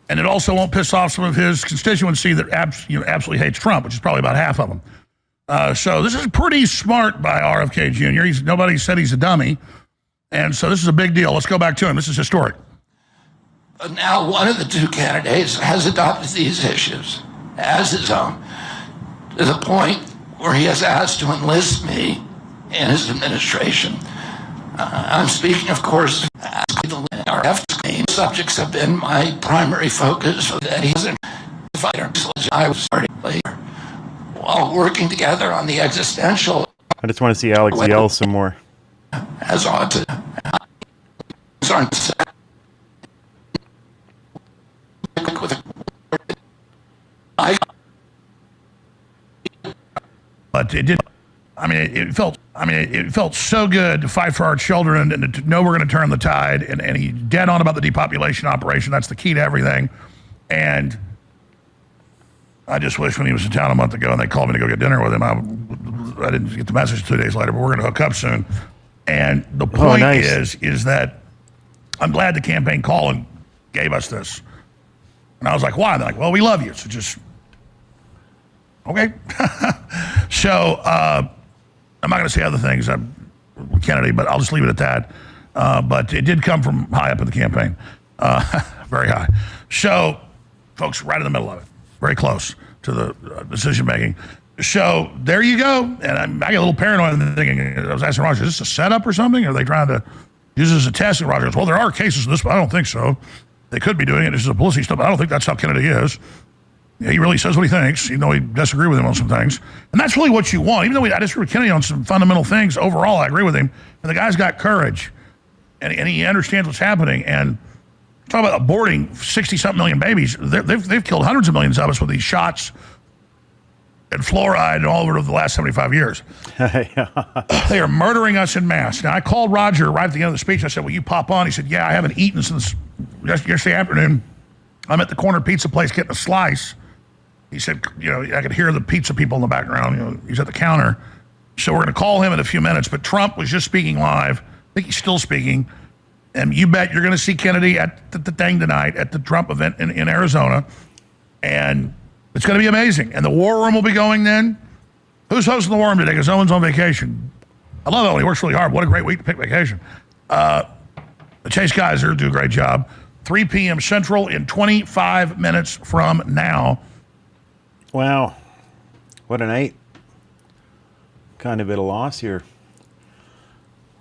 And it also won't piss off some of his constituency that absolutely hates Trump, which is probably about half of them. So this is pretty smart by RFK Jr. Nobody said he's a dummy. And so this is a big deal. Let's go back to him. This is historic. But now one of the 2 candidates has adopted these issues as his own, to the point where he has asked to enlist me in his administration. I'm speaking, of course, of the RFK subjects have been my primary focus for days. I was starting later, while working together on the existential. I just want to see Alex yell some more. As autism. But it did. It felt so good to fight for our children and to know we're going to turn the tide. And he's dead on about the depopulation operation. That's the key to everything. And I just wish when he was in town a month ago and they called me to go get dinner with him, I didn't get the message 2 days later, but we're going to hook up soon. And the point is that I'm glad the campaign call and gave us this. And I was like, why? They're like, well, we love you. So just, okay. So I'm not going to say other things, Kennedy, but I'll just leave it at that. But it did come from high up in the campaign, very high. So, folks, right in the middle of it, very close to the decision making. So there you go. And I get a little paranoid thinking, I was asking Roger, is this a setup or something? Are they trying to use this as a test? And Roger goes, well, there are cases of this, but I don't think so. They could be doing it. This is a publicity stuff, but I don't think that's how Kennedy is. Yeah, he really says what he thinks, even though he disagree with him on some things. And that's really what you want. Even though I disagree with Kennedy on some fundamental things, overall, I agree with him. And the guy's got courage, and he understands what's happening. And talk about aborting 60-something million babies. They've killed hundreds of millions of us with these shots and fluoride and all over the last 75 years. They are murdering us in mass. Now, I called Roger right at the end of the speech. I said, will you pop on? He said, yeah, I haven't eaten since yesterday afternoon. I'm at the corner pizza place getting a slice. He said, I could hear the pizza people in the background. He's at the counter. So we're going to call him in a few minutes. But Trump was just speaking live. I think he's still speaking. And you bet you're going to see Kennedy at the thing tonight at the Trump event in Arizona. And it's going to be amazing. And the war room will be going then. Who's hosting the war room today? Because Owen's on vacation. I love Owen. He works really hard. What a great week to pick vacation. The Chase Geyser do a great job. 3 p.m. Central in 25 minutes from now. Wow. What a night. Kind of at a loss here.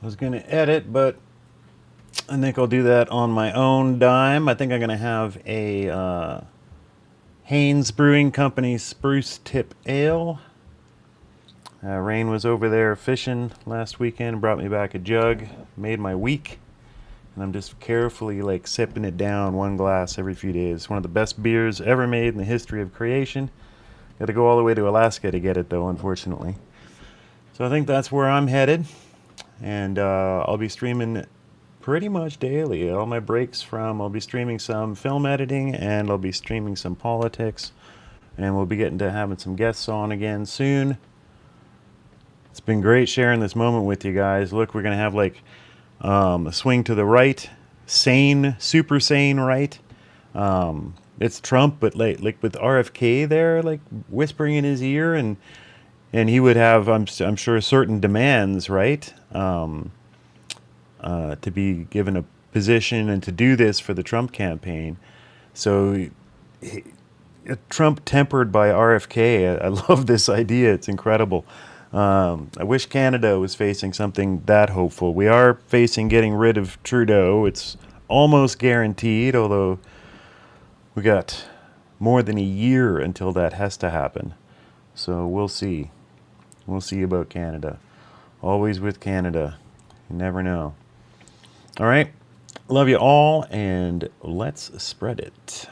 I was going to edit, but I think I'll do that on my own dime. I think I'm going to have a Haynes Brewing Company Spruce Tip Ale. Rain was over there fishing last weekend, brought me back a jug, made my week. And I'm just carefully sipping it down, one glass every few days. One of the best beers ever made in the history of creation. Got to go all the way to Alaska to get it, though, unfortunately. So I think that's where I'm headed. And I'll be streaming pretty much daily. All my breaks I'll be streaming some film editing, and I'll be streaming some politics. And we'll be getting to having some guests on again soon. It's been great sharing this moment with you guys. Look, we're going to have a swing to the right, super sane right. It's Trump, but like with RFK there, whispering in his ear, and he would have, I'm sure, certain demands, right? To be given a position and to do this for the Trump campaign. So Trump tempered by RFK. I love this idea. It's incredible. I wish Canada was facing something that hopeful. We are facing getting rid of Trudeau. It's almost guaranteed, although we got more than a year until that has to happen. So we'll see. We'll see about Canada. Always with Canada. You never know. All right. Love you all, and let's spread it.